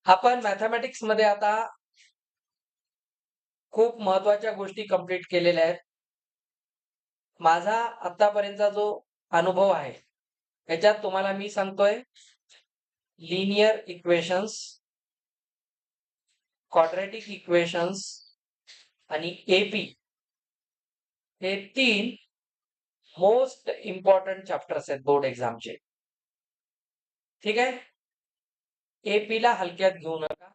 आपण मॅथमॅटिक्स मध्ये आता खूप महत्वाच्या गोष्टी कंप्लीट केलेल्या आहेत. माझा आतापर्यंतचा जो अनुभव आहे त्याच्यात तुम्हाला मी सांगतोय लिनियर इक्वेशन्स, क्वाड्रॅटिक इक्वेशन्स आणि एपी हे 3 मोस्ट इम्पॉर्टंट चॅप्टर्स आहेत बोर्ड एक्झामचे. ठीक आहे. एपी ला हलक्यात घेऊ नका.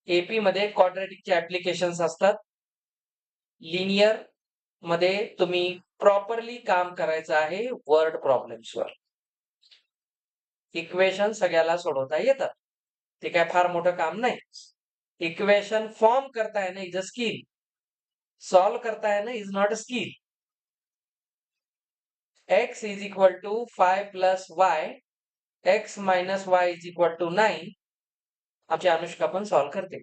एपी मध्ये क्वाड्रॅटिकचे ऍप्लिकेशन्स असतात. लिनियर मध्ये तुम्ही प्रॉपरली काम करायचं आहे वर्ड प्रॉब्लेम्सवर. इक्वेशन सगळ्याला सोडवता येतात. ते काय फार मोठं काम नाही. इक्वेशन फॉर्म करता येणं इज अ स्किल. सॉल्व करता येणं is not a skill. x is equal to 5 plus y, x minus y is equal to 9. आमची अनुष्का पण सॉल्व करते.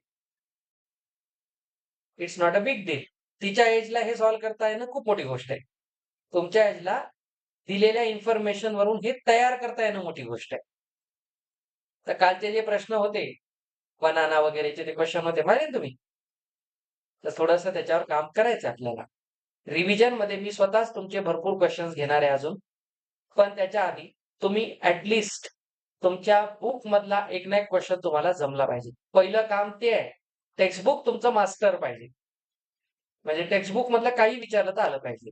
It's not a big deal. तिच्या एजला हे सॉल्व करता येणं खूप मोठी गोष्ट आहे. तुमच्या एजला दिलेल्या इन्फॉर्मेशन वरून हे तयार करता येणं मोठी गोष्ट आहे. तर कालचे जे प्रश्न होते बनाना वगैरेचे ते क्वेश्चन होते माहिती ना तुम्ही. तर थोडंसं त्याच्यावर काम करायचं आपल्याला. रिव्हिजन मध्ये मी स्वतःच तुमचे भरपूर क्वेश्चन्स घेणार आहे अजून. पण त्याच्या आधी तुम्ही ऍटलिस्ट तुमच्या बुक मधला एक ना एक क्वेश्चन तुम्हाला जमला पाहिजे. पहिलं काम ते आहे. टेक्स्टबुक तुमचं मास्टर पाहिजे. म्हणजे टेक्स्टबुक मधलं काही विचारलं तर आलं पाहिजे.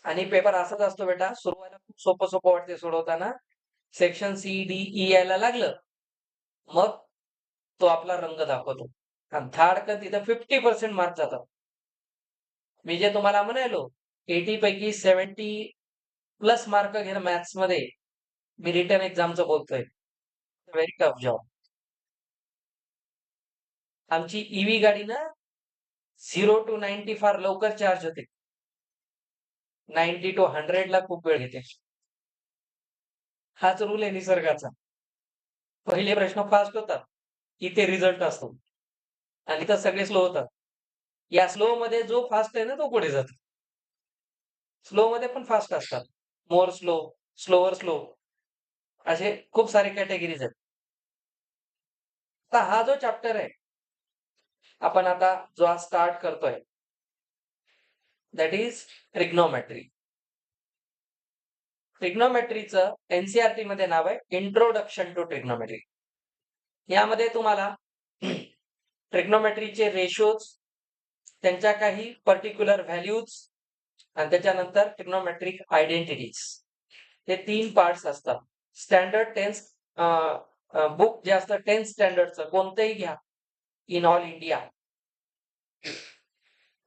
आणि पेपर असाच असतो बेटा, सुरुवातीला खूप सोपं सोपं वाटते सोडवताना. सेक्शन सी डी ई यायला लागलं मग तो आपला रंग दाखवतो. आणि धाडकन तिथं 50% मार्क जातात. मी जे तुम्हाला म्हणालो 80 पैकी 70 प्लस मार्क घेणं मॅथ्स मध्ये, मी रिटर्न एक्झामचं बोलतोय. Very tough job. आमची ईव्ही गाडी ना 0 to 90 फार लवकर चार्ज होते. 90 to 100 ला खूप वेळ घेते. हाच रूल आहे निसर्गाचा. पहिले प्रश्न फास्ट होतात, इथे रिझल्ट असतो. आणि तर सगळे स्लो होतात. या स्लो मध्ये जो फास्ट आहे ना तो पुढे जातो. स्लो मध्ये पण फास्ट असतात. मोर स्लो, स्लोवर स्लो, असे खूप सारे कॅटेगरीज आहेत. तर हा जो चॅप्टर आहे आपण आता जो आज स्टार्ट करतोय दॅट इज ट्रिग्नोमेट्री. ट्रिग्नोमेट्रीचं एनसीईआरटी मध्ये नाव आहे इंट्रोडक्शन टू ट्रिग्नोमेट्री. यामध्ये तुम्हाला ट्रिग्नोमेट्रीचे रेशोज, त्यांच्या काही पर्टिक्युलर व्हॅल्यूज आणि त्याच्यानंतर ट्रिग्नोमेट्रिक आयडेंटिटीज हे 3 पार्ट्स असतात. स्टँडर्ड 10 बुक जे असतं 10th स्टँडर्डचं कोणतंही घ्या इन ऑल इंडिया,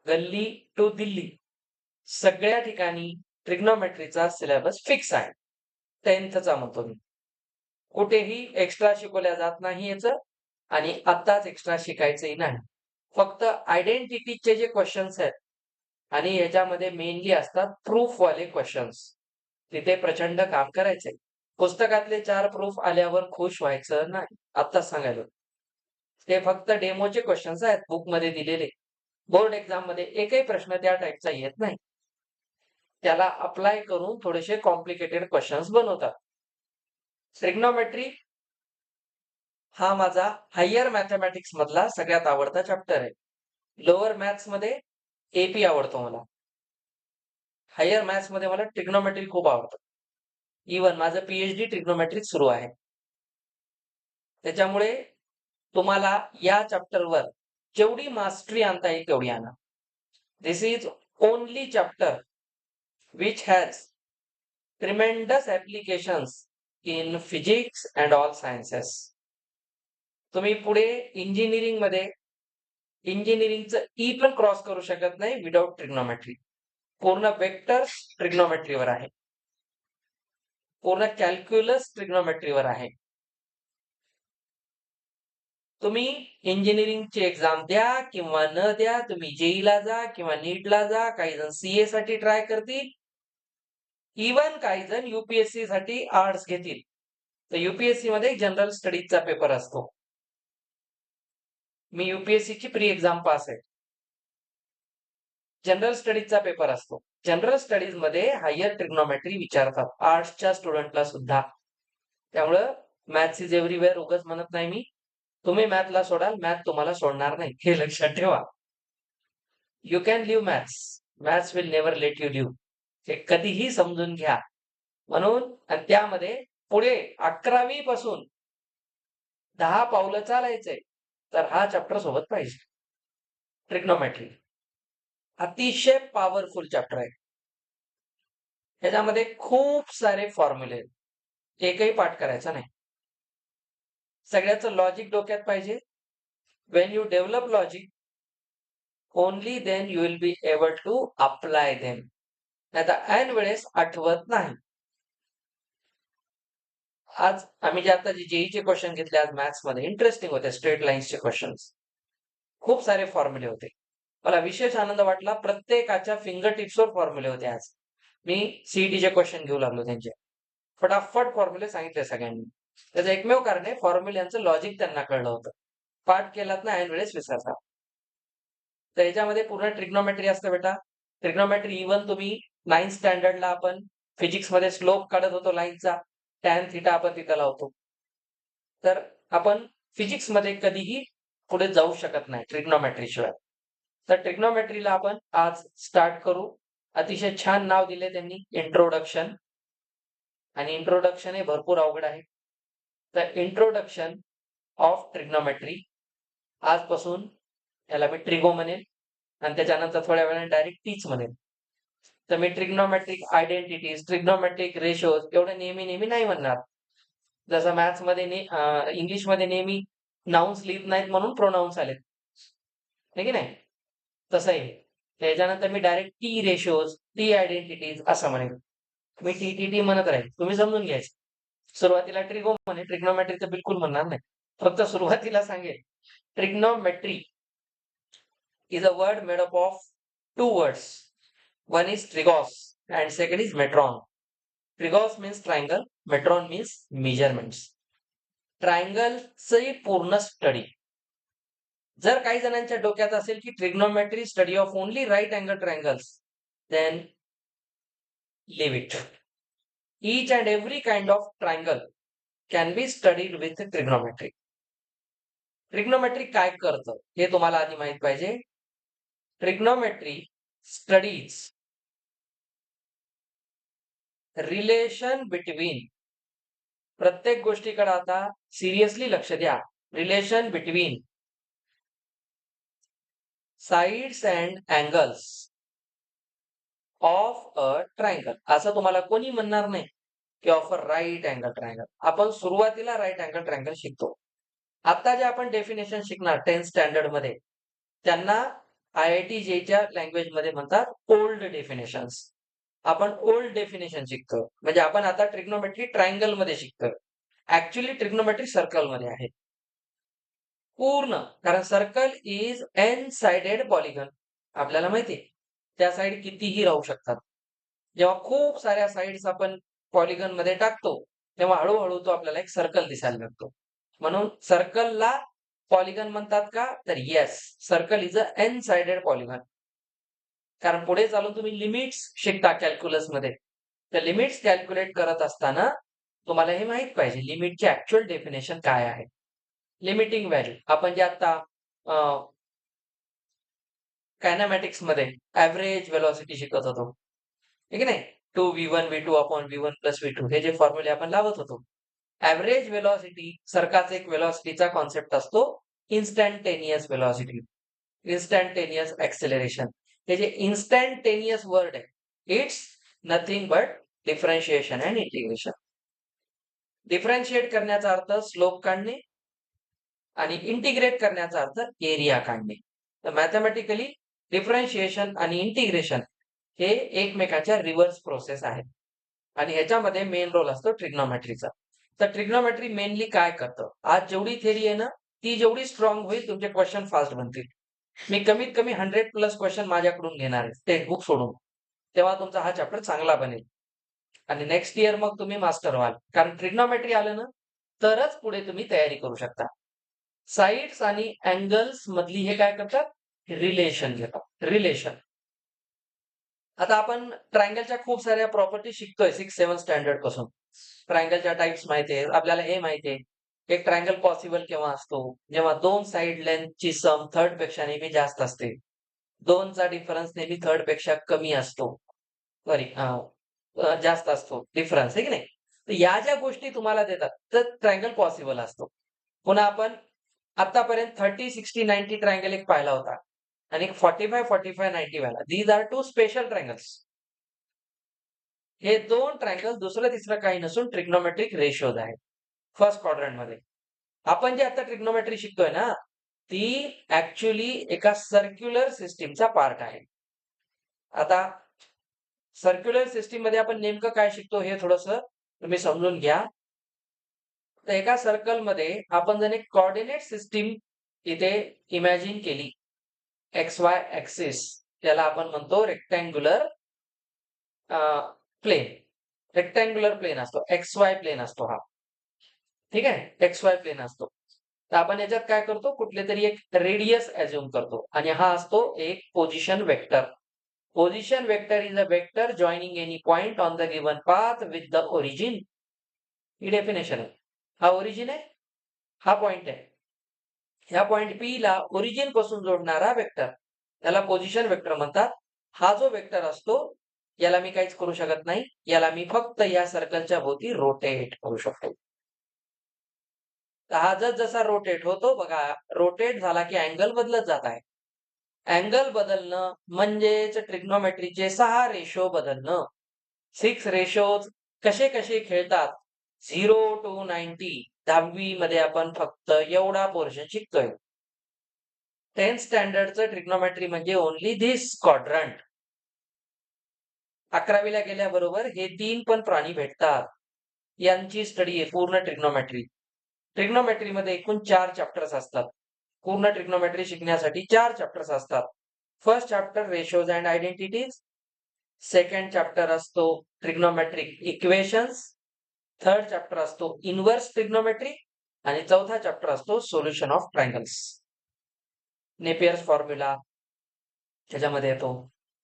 गल्ली टू दिल्ली, सगळ्या ठिकाणी ट्रिग्नोमेट्रीचा सिलेबस फिक्स आहे. 10thचा म्हणतो मी. कुठेही एक्स्ट्रा शिकवल्या जात नाही याचं आणि आत्ताच एक्स्ट्रा शिकायचंही नाही. फक्त आयडेंटिटीचे जे क्वेश्चन्स आहेत आणि याच्यामध्ये मेनली असतात प्रूफ वाले क्वेश्चन्स. तिथे प्रचंड काम करायचंय. पुस्तकातले 4 प्रूफ आल्यावर खुश व्हायचं नाही. आत्ताच सांगायला. ते फक्त डेमोचे क्वेश्चन्स आहेत बुक मध्ये दिलेले. बोर्ड एक्झाम मध्ये एकही प्रश्न त्या टाईपचा येत नाही. त्याला अप्लाय करून थोडेसे कॉम्प्लिकेटेड क्वेश्चन्स बनवतात. ट्रिग्नोमेट्री हा माझा हायर मॅथमॅटिक्स मधला सगळ्यात आवडता चॅप्टर आहे. लोअर मॅथ्स मध्ये एपी आवडतो मला. हायर मॅथ्स मध्ये मला ट्रिग्नोमेट्री खूप आवडतं. इवन माझं पीएचडी ट्रिग्नोमेट्रीत सुरू आहे. त्याच्यामुळे तुम्हाला या चॅप्टरवर जेवढी मास्टरी आणता येईल तेवढी आणा. This is only chapter which has tremendous applications in physics and all sciences. तुम्ही पुढे इंजिनिअरिंग मध्ये इंजिनिअरिंगचं ई पण क्रॉस करू शकत नाही विदाउट ट्रिग्नोमेट्री. पूर्ण वेक्टर्स ट्रिग्नोमेट्रीवर आहे. पूर्ण कॅल्क्युलस ट्रिग्नोमेट्रीवर आहे. तुम्ही इंजिनिअरिंगची एक्झाम द्या किंवा न द्या, तुम्ही जेईला जा किंवा नीटला जा, काही जण सीए साठी ट्राय करतील, इवन काही जण युपीएससी साठी आर्ट्स घेतील. तर युपीएससी मध्ये जनरल स्टडीजचा पेपर असतो. मी युपीएससी ची प्री एक्झाम पास आहे. जनरल स्टडीजचा पेपर असतो. जनरल स्टडीज मध्ये हायर ट्रिग्नोमेट्री विचारतात आर्ट्सच्या स्टुडंटला सुद्धा. त्यामुळं मॅथ्स इज एव्हरीवेअर उगाच म्हणत नाही मी. तुम्ही मॅथला सोडाल, मॅथ तुम्हाला सोडणार नाही. हे लक्षात ठेवा. You can leave maths. Maths will never let you leave. हे कधीही समजून घ्या. म्हणून आणि त्यामध्ये पुढे 11वी पासून 10 पावलं चालायचंय. तर हा चॅप्टर सोबत पाहिजे. ट्रिग्नोमेट्री. अतिशय पॉवरफुल चॅप्टर आहे. ह्याच्यामध्ये खूप सारे फॉर्म्युले आहेत. एकही पाठ करायचा नाही. सगळ्याचं लॉजिक डोक्यात पाहिजे. When you develop logic, only then you will be able to apply them. नाहीतर ऐन वेळेस आठवत नाही. आज आम्ही जे आता जेईचे क्वेश्चन घेतले आज मॅथ्स मध्ये इंटरेस्टिंग होते. स्ट्रेट लाईन्सचे क्वेश्चन्स, खूप सारे फॉर्म्युले होते. मला विशेष आनंद वाटला. प्रत्येकाच्या फिंगर टिप्सवर फॉर्म्युले होते आज. मी सीईटीचे क्वेश्चन घेऊ लागलो त्यांचे. फटाफट फॉर्म्युले सांगितले सगळ्यांनी. त्याचं एकमेव कारण आहे फॉर्म्युल्यांचं लॉजिक त्यांना कळलं होतं. पाठ केलात ना ऐन वेळेस विसरता. तर याच्यामध्ये पूर्ण ट्रिग्नोमेट्री असतं बेटा. ट्रिग्नोमेट्री इव्हन तुम्ही 9th स्टँडर्डला आपण फिजिक्स मध्ये स्लोप काढत होतो लाईनचा, टॅन थिटा आपण तिथं लावतो. तर आपण फिजिक्स मध्ये कधीही पुढे जाऊ शकत नाही ट्रिग्नोमेट्री शिवाय. तर ट्रिग्नोमेट्रीला आपण आज स्टार्ट करू. अतिशय छान नाव दिले त्यांनी, इंट्रोडक्शन. आणि इंट्रोडक्शन हे भरपूर अवघड आहे. तर इंट्रोडक्शन ऑफ ट्रिग्नोमेट्री. आजपासून याला मी ट्रिगो म्हणेल आणि त्याच्यानंतर थोड्या वेळाने डायरेक्ट टीच म्हणेल. तर मी ट्रिग्नोमेट्रिक आयडेंटिटीज, ट्रिग्नोमेट्रिक रेशोज एवढे नेहमी नाही म्हणणार. जसं मॅथ्स मध्ये इंग्लिश मध्ये नेहमी नाउन्स लिहित नाहीत म्हणून प्रोनाउन्स आलेत, हे की नाही? तसं आहे. त्याच्यानंतर मी direct T ratios, T identities असं म्हणेल. मी टी म्हणत राहील, तुम्ही समजून घ्यायचं. सुरुवातीला ट्रिगो म्हणे, ट्रिग्नोमेट्रीचं बिलकुल म्हणणार नाही. फक्त सुरुवातीला सांगेल trigonometry is a word made up of two words. One is trigos and second is metron. Trigos means triangle, metron means measurements. Triangle चे पूर्ण स्टडी. जर काही जणांच्या डोक्यात असेल की trigonometry study of only right angle triangles, then leave it. Each and every kind of triangle can be studied with trigonometry. Trigonometry काय करतं हे तुम्हाला आधी माहित पाहिजे. ट्रिग्नोमेट्री स्टडीज रिलेशन बिटवीन, प्रत्येक गोष्टीकडे आता सिरियसली लक्ष द्या. Relation between sides and angles of a triangle. असं तुम्हाला कोणी म्हणणार नाही की of a right angle triangle. आपण सुरुवातीला राईट अँगल ट्रायंगल शिकतो. आता जे आपण डेफिनेशन शिकणार 10th स्टँडर्ड मध्ये, त्यांना IIT जेईच्या लँग्वेज मध्ये म्हणतात ओल्ड डेफिनेशन्स. आपण ओल्ड डेफिनेशन शिकतो. म्हणजे आपण आता ट्रिग्नोमेट्री ट्रायंगल मध्ये शिकतो. ऍक्च्युअली ट्रिग्नोमेट्री सर्कल मध्ये आहे पूर्ण. कारण सर्कल इज एन साइडेड पॉलिगन. आपल्याला माहितीये त्या साइड कितीही राहू शकतात. जेव्हा खूप साऱ्या साइड्स आपण पॉलिगन मध्ये टाकतो तेव्हा हळूहळू तो आपल्याला एक सर्कल दिसायला लागतो. म्हणून सर्कलला पॉलिगन म्हणतात का? तर yes, circle is a n sided polygon. कारण पुढे चालून तुम्ही लिमिट्स शिकता कॅल्क्युलस मध्ये. तर लिमिट्स कॅल्क्युलेट करत असताना तुम्हाला हे माहित पाहिजे लिमिटची ऍक्च्युअल डेफिनेशन काय आहे. लिमिटिंग व्हॅल्यू आपण जे आता कायनॅमॅटिक्स मध्ये ऍव्हरेज वेलॉसिटी शिकत होतो, ठीक आहे नाही, 2v1 v2 upon v1 plus v2 हे जे फॉर्म्युले आपण लावत होतो. ऍव्हरेज वेलॉसिटी सारखाच एक वेलॉसिटीचा कॉन्सेप्ट असतो इन्स्टंटेनियस वेलॉसिटी, इन्स्टंटेनियस ऍक्सेलरेशन. हे जे इन्स्टंटेनियस वर्ड आहे, it's nothing but differentiation and integration. Differentiate करण्याचा अर्थ स्लोप काढणे आणि इंटिग्रेट करण्याचा अर्थ एरिया काढणे. तर मॅथमॅटिकली डिफरन्शिएशन आणि इंटिग्रेशन हे एकमेकांच्या रिव्हर्स प्रोसेस आहेत आणि ह्याच्यामध्ये मेन रोल असतो ट्रिग्नोमेट्रीचा. तर ट्रिग्नोमेट्री मेनली काय करतं? आज जेवढी थेरी आहे ना, ती जेवढी स्ट्रॉंग होईल तुमचे क्वेश्चन फास्ट बनतील. मी कमीत कमी 100+ क्वेश्चन माझ्याकडून घेणार आहे टेक्स्टबुक सोडून. तेव्हा तुमचा हा चॅप्टर चांगला बनेल आणि नेक्स्ट इयर मग तुम्ही मास्टर व्हाल. कारण ट्रिग्नोमेट्री आलं ना तरच पुढे तुम्ही तयारी करू शकता. साइड्स आणि अँगल्स मधली हे काय करतात? रिलेशन घेतात. रिलेशन. आता आपण ट्रायंगलच्या खूप साऱ्या प्रॉपर्टी शिकतोय 6th 7th स्टँडर्ड पासून. ट्रायंगलच्या टाइप्स माहिती आहे. आपल्याला हे माहिती आहे. एक ट्रायंगल पॉसिबल केव्हा असतो? जेव्हा 2 साइड लेंथची सम थर्ड पेक्षा नेहमी जास्त असते. 2 चा डिफरन्स नेहमी थर्ड पेक्षा कमी असतो. सॉरी जास्त असतो डिफरन्स आहे की नाही? तर या ज्या गोष्टी तुम्हाला देतात, तर ट्रायंगल पॉसिबल असतो. पुन्हा आपण आतापर्यंत 30, 60, 90 ट्रायंगल एक पाहिला होता आणि एक 45, 45, 90 वाला. These are 2 special triangles. हे 2 ट्रायंगल दुसरं तिसरं काही नसून ट्रिग्नोमेट्रिक रेशोज आहेत. फर्स्ट क्वाड्रंटमध्ये. आपण जे आता ट्रिग्नोमेट्री शिकतोय ना, ती ॲक्चुअली एका सर्क्युलर सिस्टमचा पार्ट आहे. आता सर्क्युलर सिस्टममध्ये आपण नेमकं काय शिकतो हे थोडंसं तुम्ही समजून घ्या. तर एका सर्कलमध्ये आपण जर एक कोऑर्डिनेट सिस्टम इथे इमॅजिन केली. एक्स-वाय ॲक्सिस त्याला आपण म्हणतो रेक्टँग्युलर प्लेन. रेक्टँग्युलर प्लेन असतो. एक्स-वाय प्लेन असतो हा. ठीक आहे? एक्स-वाय प्लेन असतो. तर आपण याच्यात काय करतो? कुठलेतरी एक रेडियस अझ्युम करतो आणि हा असतो एक position vector. Position vector is a vector joining any point on the given path with the origin. He definition आहे. हा ओरिजिन आहे, हा पॉइंट आहे. ह्या पॉइंट पी ला ओरिजिन पासून जोडणारा वेक्टर त्याला पोझिशन वेक्टर म्हणतात. हा जो वेक्टर असतो याला मी काहीच करू शकत नाही. याला मी फक्त या सर्कलच्या भोवती रोटेट करू शकतो. तर हा जसा रोटेट होतो बघा, रोटेट झाला की अँगल बदलत जात आहे. अँगल बदलणं म्हणजेच ट्रिग्नोमेट्रीचे 6 रेशो बदलणं. 6 रेशोज कसे कसे खेळतात? 0 to 90 10वी मध्ये आपण फक्त एवढा पोर्शन शिकतोय. 10th स्टँडर्डचं ट्रिग्नोमेट्री म्हणजे ओन्ली धिस क्वाड्रंट. 11वीला गेल्याबरोबर हे 3 पण प्राणी भेटतात. यांची स्टडी आहे पूर्ण ट्रिग्नोमेट्री. ट्रिग्नोमेट्रीमध्ये एकूण 4 चॅप्टर्स असतात. पूर्ण ट्रिग्नोमेट्री शिकण्यासाठी 4 चॅप्टर्स असतात. First chapter ratios and identities. Second chapter असतो ट्रिग्नोमेट्रिक इक्वेशन्स. थर्ड चॅप्टर असतो इन्व्हर्स ट्रिग्नोमेट्री आणि चौथा चॅप्टर असतो solution of triangles. Napier's formula त्याच्यामध्ये येतो.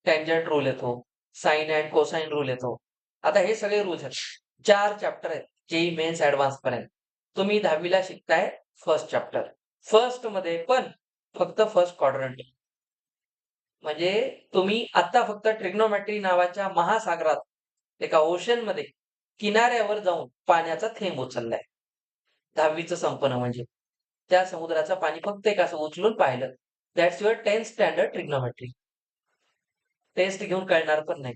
टँजंट रूल येतो. साइन अँड कोसाइन रूल येतो. आता हे सगळे रूल्स आहेत. 4 चॅप्टर आहेत. जेईई मेन्स ॲडव्हान्स पर्यंत. तुम्ही 10वीला शिकताय फर्स्ट चॅप्टर. फर्स्ट मध्ये पण फक्त फर्स्ट क्वाड्रंट. म्हणजे तुम्ही आता फक्त ट्रिग्नोमेट्री नावाच्या महासागरात एका ओशन मध्ये किनाऱ्यावर जाऊन पाण्याचा थेंब उचललाय. 10वीचं संपणं म्हणजे. त्या समुद्राचं पाणी फक्त एक असं उचलून पाहिलं. That's your 10th standard trigonometry. Test घेऊन कळणार पण नाही.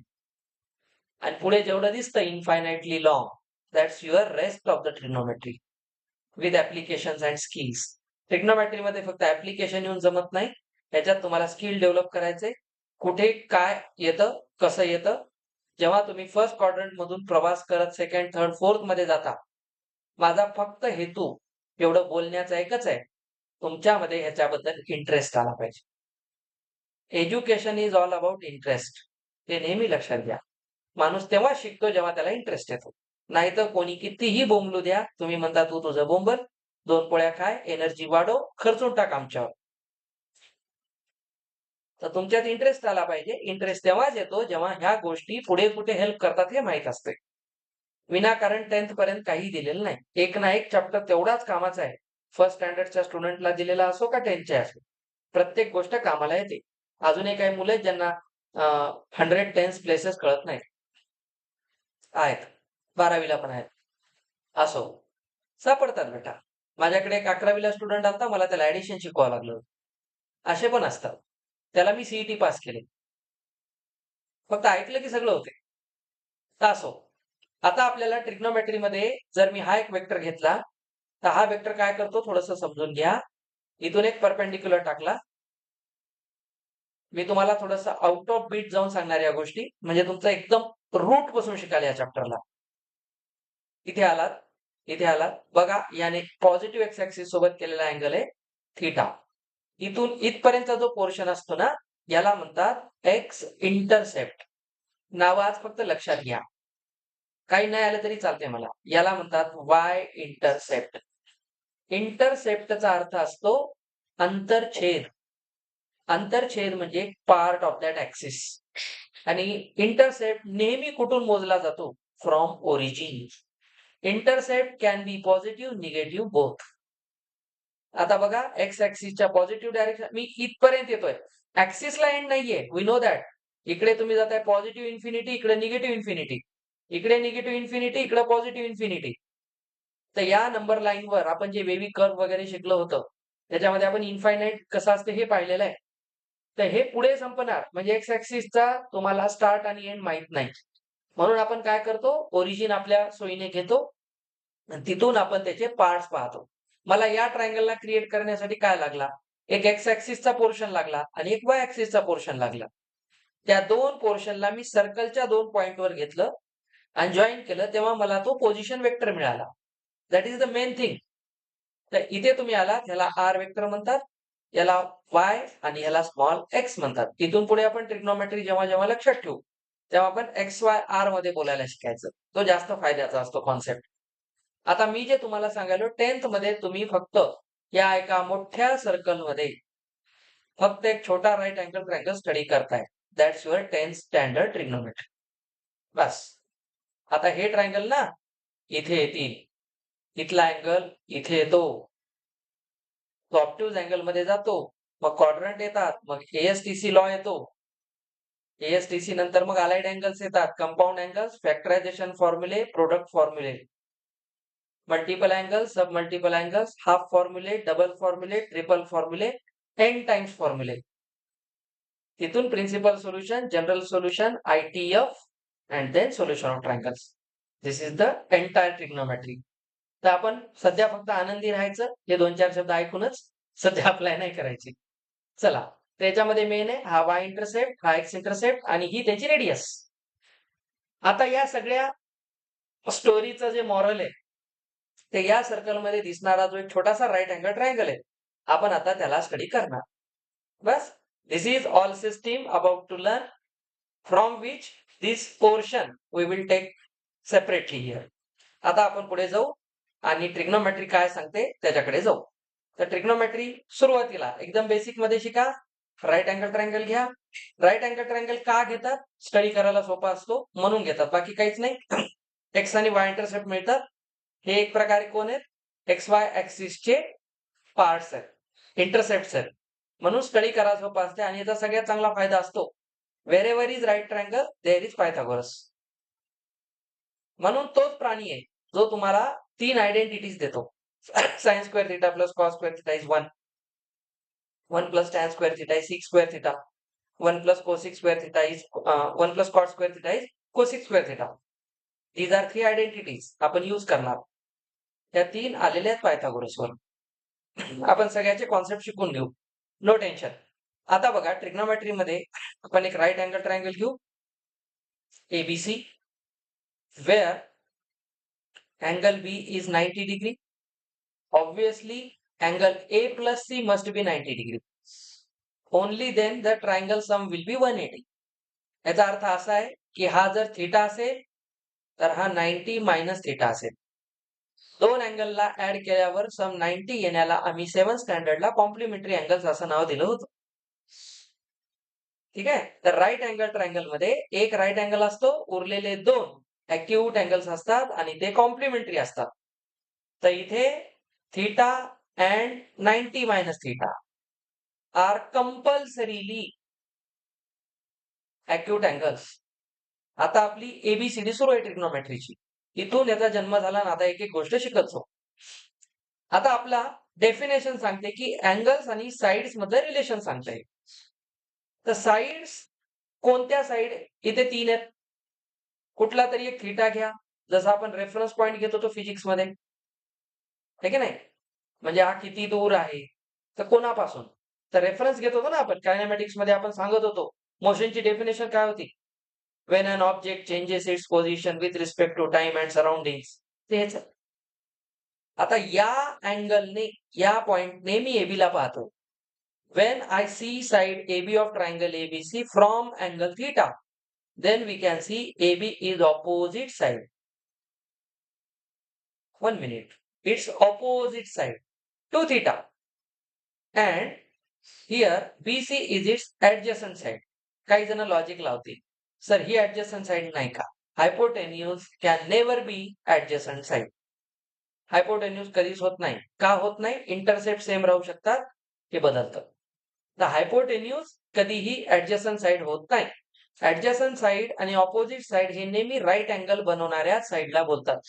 आणि पुढे जेवढं दिसतं infinitely long, that's your rest of the trigonometry with applications and skills. ट्रिग्नोमेट्रीमध्ये फक्त ॲप्लिकेशन येऊन जमत नाही. त्याच्यात तुम्हाला स्किल डेव्हलप करायचे. कुठे काय येतं, कसं येतं. जेव्हा तुम्ही फर्स्ट क्वाड्रंट मधून प्रवास करत सेकंड, थर्ड, फोर्थ मध्ये जाता, माझा फक्त हेतू एवढं बोलण्याचा एकच आहे. तुमच्यामध्ये ह्याच्याबद्दल इंटरेस्ट आला पाहिजे. Education is all about interest. ते नेहमी लक्षात घ्या. माणूस तेव्हा शिकतो जेव्हा त्याला इंटरेस्ट येतो. नाहीतर कोणी कितीही बोंबलू द्या, तुम्ही म्हणता तू तुझं बोंबल, 2 पोळ्या खाय, एनर्जी वाढव, खर्चून टाक आमच्यावर. तर तुमच्यात इंटरेस्ट आला पाहिजे. इंटरेस्ट तेव्हाच येतो जेव्हा ह्या गोष्टी पुढे कुठे हेल्प करतात हे माहीत असते. विनाकारण 10th पर्यंत काही दिलेलं नाही. एक ना एक चॅप्टर तेवढाच कामाचा आहे. फर्स्ट स्टँडर्डच्या स्टुडंटला दिलेला असो का 10thच्या असो. प्रत्येक गोष्ट कामाला येते. अजूनही काही मुलं आहेत ज्यांना 100 10th प्लेसेस कळत नाहीत. आहेत. 12वीला पण आहेत. असो. सापडतात बेटा. माझ्याकडे एक 11वीला स्टुडंट आलता. मला त्याला ॲडिशन शिकवावं लागलं होतं. असे पण असतात. त्याला मी सीईटी पास केली. फक्त ऐकलं की सगळं होते. तर असो. आता आपल्याला ट्रिग्नोमेट्रीमध्ये जर मी हा एक वेक्टर घेतला, तर हा वेक्टर काय करतो थोडंसं समजून घ्या. इथून एक परपेंडिक्युलर टाकला. मी तुम्हाला थोडंसं आउट ऑफ बीट जाऊन सांगणार या गोष्टी. म्हणजे तुमचं एकदम रूट पासून शिकाल या चॅप्टरला. इथे आलात, इथे आलात. बघा याने पॉझिटिव्ह एक्स ॲक्सिस सोबत केलेला अँगल आहे थीटा. इथून इथपर्यंतचा जो पोर्शन असतो ना, याला म्हणतात एक्स इंटरसेप्ट. नाव आज फक्त लक्षात घ्या. काही नाही आलं तरी चालतंय मला. याला म्हणतात वाय इंटरसेप्ट. इंटरसेप्टचा अर्थ असतो अंतरछेद. अंतरछेद म्हणजे पार्ट ऑफ दॅट ॲक्सिस. आणि इंटरसेप्ट नेहमी कुठून मोजला जातो? From origin. Intercept can be positive, negative both. आता बघा एक्स ऍक्सिसच्या पॉझिटिव्ह डायरेक्शन मी इथपर्यंत येतोय. ऍक्सिसला एंड नाहीये, वी नो दॅट. इकडे तुम्ही जाताय पॉझिटिव्ह इन्फिनिटी, इकडे निगेटिव्ह इन्फिनिटी, इकडे निगेटिव्ह इन्फिनिटी, इकडे पॉझिटिव्ह इन्फिनिटी. तर या नंबर लाईनवर आपण जे वेव्ही कर्व वगैरे शिकलो होतं त्याच्यामध्ये आपण इन्फायनाईट कसं असते हे पाहिलेलं आहे. तर हे पुढे संपणार म्हणजे एक्स ऍक्सिसचा तुम्हाला स्टार्ट आणि एंड माहित नाही. म्हणून आपण काय करतो, ओरिजिन आपल्या सोयीने घेतो आणि तिथून आपण त्याचे पार्ट्स पाहतो. मला या ट्रायंगलला क्रिएट करण्यासाठी काय लागला, एक एक्स ऍक्सिसचा पोर्शन लागला आणि एक वाय ऍक्सिसचा पोर्शन लागला. त्या दोन पोर्शनला मी सर्कलच्या 2 पॉइंटवर घेतलं आणि जॉईन केलं, तेव्हा मला तो पोझिशन वेक्टर मिळाला. That is the main thing. तर इथे तुम्ही आलात, ह्याला आर वेक्टर म्हणतात, याला वाय आणि ह्याला स्मॉल एक्स म्हणतात. इथून पुढे आपण ट्रिग्नोमेट्री जेव्हा जेव्हा लक्षात ठेवू तेव्हा आपण एक्स वाय आर मध्ये बोलायला शिकायचं. तो जास्त फायद्याचा असतो कॉन्सेप्ट. आता मी जे तुम्हाला सांगायलो 10th मध्ये तुम्ही फक्त या एका मोठ्या सर्कलमध्ये फक्त एक छोटा राईट अँगल ट्रायंगल स्टडी करताय. That's your 10th standard trigonometry. बस. आता हे ट्रायंगल ना इथे येतील, इथला अँगल इथे येतो, तो ऑब्ट्यूज अँगल मध्ये जातो, मग क्वाड्रंट येतात, मग एएसटीसी लॉ येतो. एएसटीसी नंतर मग अलाइड अँगल्स येतात, कंपाऊंड अँगल्स, फॅक्टरायझेशन फॉर्म्युले, प्रोडक्ट फॉर्म्युले, multiple angles, sub multiple angles, half फॉर्म्युले, डबल फॉर्म्युले, ट्रिपल फॉर्म्युले, एन टाइम्स फॉर्म्युले. तिथून principal solution, general solution, ITF and then solution of triangles. This is the entire trigonometry. तर आपण सध्या फक्त आनंदी राहायचं, हे 2-4 शब्द ऐकूनच सध्या अप्लाय नाही करायची. चला, त्याच्यामध्ये मेन आहे हा वाय इंटरसेप्ट, हा एक्स इंटरसेप्ट आणि ही त्याची रेडियस. आता या सगळ्या स्टोरीचं जे मॉरल आहे ते या सर्कलमध्ये दिसणारा जो एक छोटासा राईट अँगल ट्रायंगल आहे, आपण आता त्याला स्टडी करणार. बस, this is all system about to learn from which this portion we will take separately here. आता आपण पुढे जाऊ आणि ट्रिग्नोमेट्री काय सांगते त्याच्याकडे जाऊ. तर ट्रिग्नोमेट्री सुरुवातीला एकदम बेसिक मध्ये शिका. राईट अँगल ट्रायंगल घ्या. राईट अँगल ट्रायंगल का घेतात, स्टडी करायला सोपा असतो म्हणून घेतात, बाकी काहीच नाही. एक्स आणि वाय इंटरसेप्ट मिळतात. हे एक प्रकारे कोण आहेत, एक्स वाय ऍक्सिसचे पार्ट्स आहेत, इंटरसेप्ट आहेत, म्हणून स्टडी करायला सोपा असते. आणि याचा सगळ्यात चांगला फायदा असतो, wherever is right triangle there is Pythagoras. म्हणून तोच प्राणी आहे जो तुम्हाला 3 आयडेंटिटीज देतो. Sine square theta plus cos square theta is 1, 1 plus tan square theta is sec square theta, 1 plus cosec square theta is 1 plus cot square theta is cosec square theta. These are 3 identities आपण use करणार. त्या 3 आलेल्या आहेत पायथागोरसवर. आपण सगळ्याचे concept शिकून घेऊ, no tension. आता बघा ट्रिग्नोमेट्री मध्ये आपण एक राईट अँगल ट्रायंगल घेऊ ABC, where angle B is 90 degree. Obviously, angle A plus C must be 90 degree. Only then the triangle sum will be 180. याचा अर्थ असा आहे की हा जर थीटा असेल तर हा 90 मायनस थीटा असेल. दोन अँगलला ऍड केल्यावर सम 90 येण्याला आम्ही 7th स्टँडर्डला कॉम्प्लिमेंटरी अँगल्स असं नाव दिलं होतं. ठीक आहे. तर राईट अँगल ट्रायंगल मध्ये एक राईट अँगल असतो, उरलेले 2 ऍक्यूट अँगल्स असतात आणि ते कॉम्प्लिमेंटरी असतात. तर इथे theta and 90 minus theta are compulsorily acute angles. आता आपली एबीसीडी सुरू आहे ट्रिग्नोमेट्रीची. इथून याचा जन्म झाला आणि आता एक एक गोष्ट शिकत जाऊ. आता आपला डेफिनेशन सांगते की अँगल्स आणि साइड्स मधलं रिलेशन सांगते. तर साइड्स कोणत्या साइड, इथे 3 आहेत. कुठला तरी एक थीटा घ्या, जसा आपण रेफरन्स पॉइंट घेत होतो फिजिक्स मध्ये, है की नाही. म्हणजे हा किती दूर आहे तर कोणापासून, तर रेफरन्स घेत होतो ना आपण. कायनेमॅटिक्स मध्ये आपण सांगत होतो मोशनची डेफिनेशन काय होती, when an object changes its position with respect to time and surroundings. तेच. आता या अँगलने, या पॉइंटने मी AB ला पाहतो. when I see side AB of triangle ABC from angle theta, then we can see AB is opposite side. 1 minute. It's opposite side to theta. And here BC is its adjacent side. काही जण logic लावतील, sir ही adjacent side नाही का. Hypotenuse can never be adjacent side. Hypotenuse कधीच होत नाही. का होत नाही? इंटरसेप्ट सेम राहू शकतात, हे बदलतं. तर हायपोटेन्यूज कधीही ऍडजसंट साईड होत नाही. ऍडजसंट साईड आणि ऑपोजिट साईड हे नेहमी राईट अँगल बनवणाऱ्या साईडला बोलतात,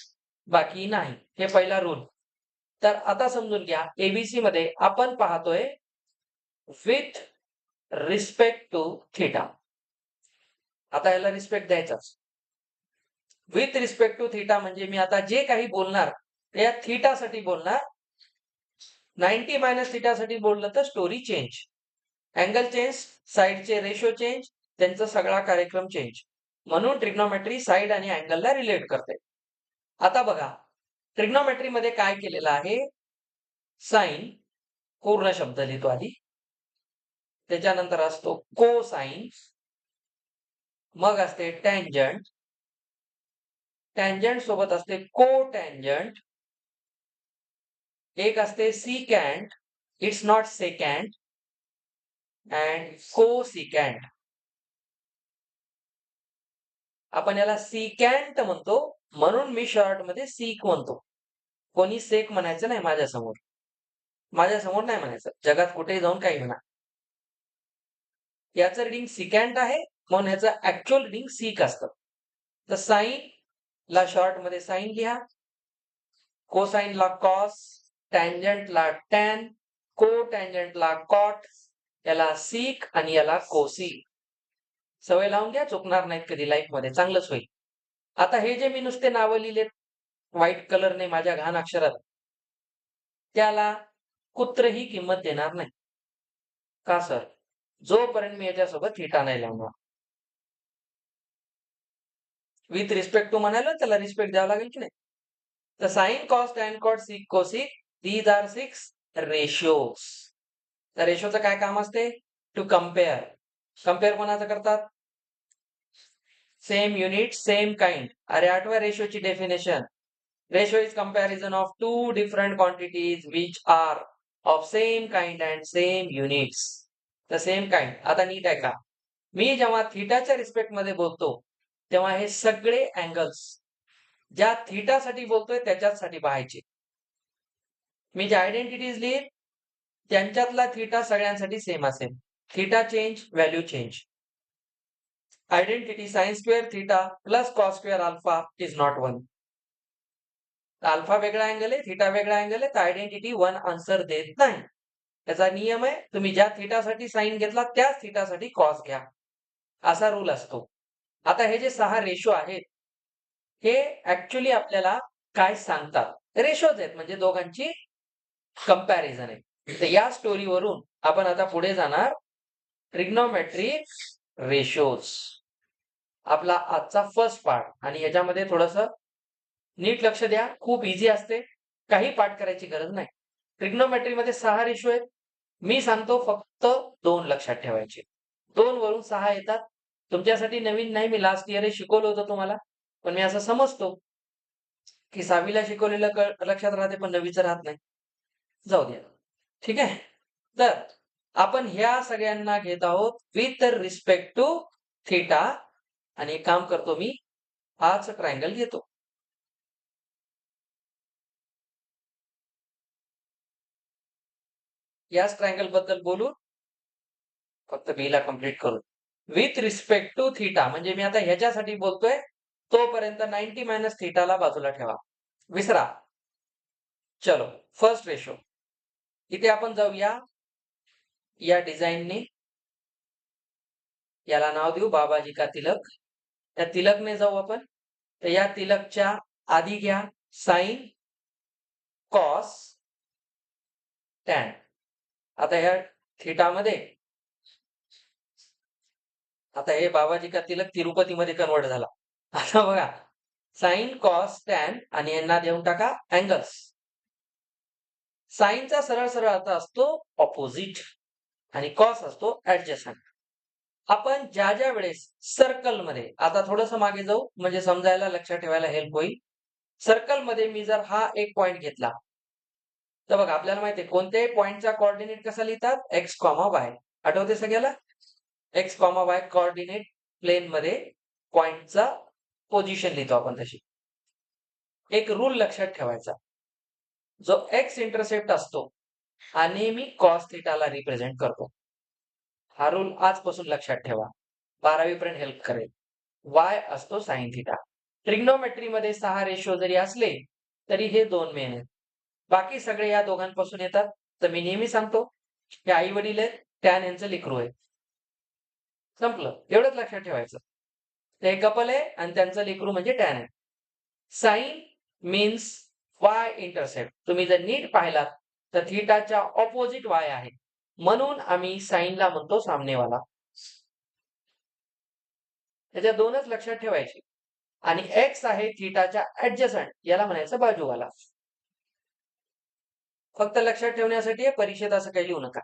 बाकी नाही. हे पहिला रूल. तर आता समजून घ्या, एबीसी मध्ये आपण पाहतोय विथ रिस्पेक्ट टू थिटा. आता याला रिस्पेक्ट द्यायचाच. विथ रिस्पेक्ट टू थिटा म्हणजे मी आता जे काही बोलणार ते या थिटा साठी बोलणार. 90 मायनस थिटा साठी बोललं तर स्टोरी चेंज, अँगल चेंज, साईडचे रेशो चेंज, त्यांचा सगळा कार्यक्रम चेंज. म्हणून ट्रिग्नोमेट्री साईड आणि अँगलला रिलेट करते. आता बघा, ट्रिग्नोमेट्री मध्ये काय केलेलं आहे? साइन पूर्ण शब्द लिहितो आधी, त्याच्यानंतर असतो कोसाइन, मग असते टँजंट, टँजंट सोबत असते कोटँजंट, एक असते सिकॅन्ट, इट्स नॉट सेकॅन्ट, अँड कोसिकॅन्ट. आपण याला सिकॅन्ट म्हणतो, म्हणून मी शॉर्ट मध्ये सीक म्हणतो. कोणी सेक म्हणायचं नाही माझ्यासमोर. माझ्यासमोर नाही म्हणायचं, जगात कुठेही जाऊन काही म्हणा. याचं रिडिंग सिकॅन्ट आहे, म्हणून ह्याचं ऍक्च्युअल रिडिंग सीक असतं. तर साइन ला शॉर्ट मध्ये साइन लिहा, कोसाइन ला कॉस, टँजंट ला टॅन, कोटँजंट ला कॉट, याला सीक आणि याला कोसिक. सवय लावून घ्या, चुकणार नाहीत कधी लाईफ मध्ये, चांगलंच होईल. आता हे जे मी नुसते नावं लिहिलेत व्हाईट कलरने माझ्या घाण अक्षरात, त्याला कुत्रही किंमत देणार नाही. का सर? जोपर्यंत मी याच्यासोबत थिटा नाही लावणार. विथ रिस्पेक्ट टू म्हणायला त्याला रिस्पेक्ट द्यावा लागेल की नाही? तर sine, cos, tan, cot, sec, cosec, these are 6 ratios. तर रेशोचं काय काम असते? To compare. कम्पेअर कोणाचं करतात? Same unit same kind. अरे आठव्या रेशोची definition, ratio is comparison of two different quantities which are of same kind and same units. The same kind. आता नीट आहे का, मी जेव्हा थिटाच्या रिस्पेक्ट मध्ये बोलतो तेव्हा हे सगळे अँगल्स ज्या थिटासाठी बोलतोय त्याच्यासाठी पाहायचे. मी जे आयडेंटिटीज लिहित त्यांच्यातला थिटा सगळ्यांसाठी सेम असेल. Theta change, value change. Identity sine square theta plus cos square alpha is not 1. Alpha वेगळा अँगल आहे, थिटा वेगळा अँगल आहे, तर आयडेंटिटी 1 आन्सर देत नाही. त्याचा नियम आहे, तुम्ही ज्या थिटासाठी साइन घेतला त्याच थिटासाठी कॉस घ्या, असा रूल असतो. आता हे जे 6 रेशो आहेत हे ऍक्च्युअली आपल्याला काय सांगतात? रेशोज आहेत, म्हणजे दोघांची कंपॅरिझन आहे. तर या स्टोरीवरून आपण आता पुढे जाणार ट्रिग्नोमेट्रिक रेशोज, आपला आजचा फर्स्ट पार्ट. आणि याच्यामध्ये थोडस नीट लक्ष द्या, खूप इझी असते, काही पाठ करायची गरज नाही. ट्रिग्नोमेट्री मध्ये 6 रेशो आहेत, मी सांगतो फक्त 2 लक्षात ठेवायचे. 2 वरून 6 येतात. तुमच्यासाठी नवीन नाही, मी लास्ट इयर शिकवलं होतं तुम्हाला, पण मी असं समजतो की 6वीला शिकवलेलं लक्षात राहते पण 9वीचं राहत नाही. जाऊ द्या, ठीक आहे. तर आपण ह्या सगळ्यांना घेत आहोत विथ रिस्पेक्ट टू थिटा. आणि एक काम करतो मी, हाच ट्रायंगल घेतो. याच ट्रायंगल बद्दल बोलू, फक्त बी ला कंप्लीट करू. विथ रिस्पेक्ट टू थिटा म्हणजे मी आता ह्याच्यासाठी बोलतोय, तोपर्यंत 90 मायनस थिटाला बाजूला ठेवा, विसरा. चलो, फर्स्ट रेशो. इथे आपण जाऊया या डिझाईनने, याला नाव देऊ बाबाजी का तिलक. त्या तिलकने जाऊ आपण. तर या तिलकच्या आधी घ्या साइन, कॉस, टॅन. आता ह्या थिटा मध्ये, आता हे बाबाजी का तिलक तिरुपतीमध्ये कन्वर्ट झाला. आता बघा, साइन, कॉस, टॅन आणि यांना देऊन टाका अँगल्स. साइनचा सरळ सरळ अर्थ असतो ऑपोजिट आणि कॉस असतो ऍडजसंट. आपण ज्या ज्या वेळेस सर्कल मध्ये, आता थोडस मागे जाऊ म्हणजे समजायला लक्षात ठेवायला हेल्प होईल. सर्कल मध्ये मी जर हा एक पॉइंट घेतला, तर बघा आपल्याला माहिती आहे कोणत्याही पॉइंटचा कोऑर्डिनेट कसा लिहितात, एक्स कॉमा वाय. आठवते सगळ्याला? X comma Y coordinate plane मध्ये पॉइंटचा पोझिशन लिहितो आपण तशी. एक रूल लक्षात ठेवायचा. जो एक्स इंटरसेप्ट असतो हा नेहमी कॉस थिटाला रिप्रेझेंट करतो. हा रूल आजपासून लक्षात ठेवा. 12वी पर्यंत हेल्प करेल. वाय असतो साइन थिटा. ट्रिग्नोमेट्रीमध्ये 6 रेशो जरी असले तरी हे 2 मेन आहेत. बाकी सगळे या दोघांपासून येतात. तर मी नेहमी सांगतो हे आई वडील आहेत, टॅन यांचं लेकरू आहे. संपलं. एवढंच लक्षात ठेवायचं. हे कपल आहे आणि त्यांचं लेकरू म्हणजे टॅन आहे. Sine means Y intercept. तुम्ही जर नीट पाहिलात तर थीटाच्या ऑपोजिट वाय आहे. म्हणून आम्ही साइनला म्हणतो सामनेवाला. त्याच्या दोनच लक्षात ठेवायचे. आणि एक्स आहे थीटाच्या ऍडजसंट, याला म्हणायचं बाजूवाला. फक्त लक्षात ठेवण्यासाठी आहे, परीक्षेत असं काही लिहू नका.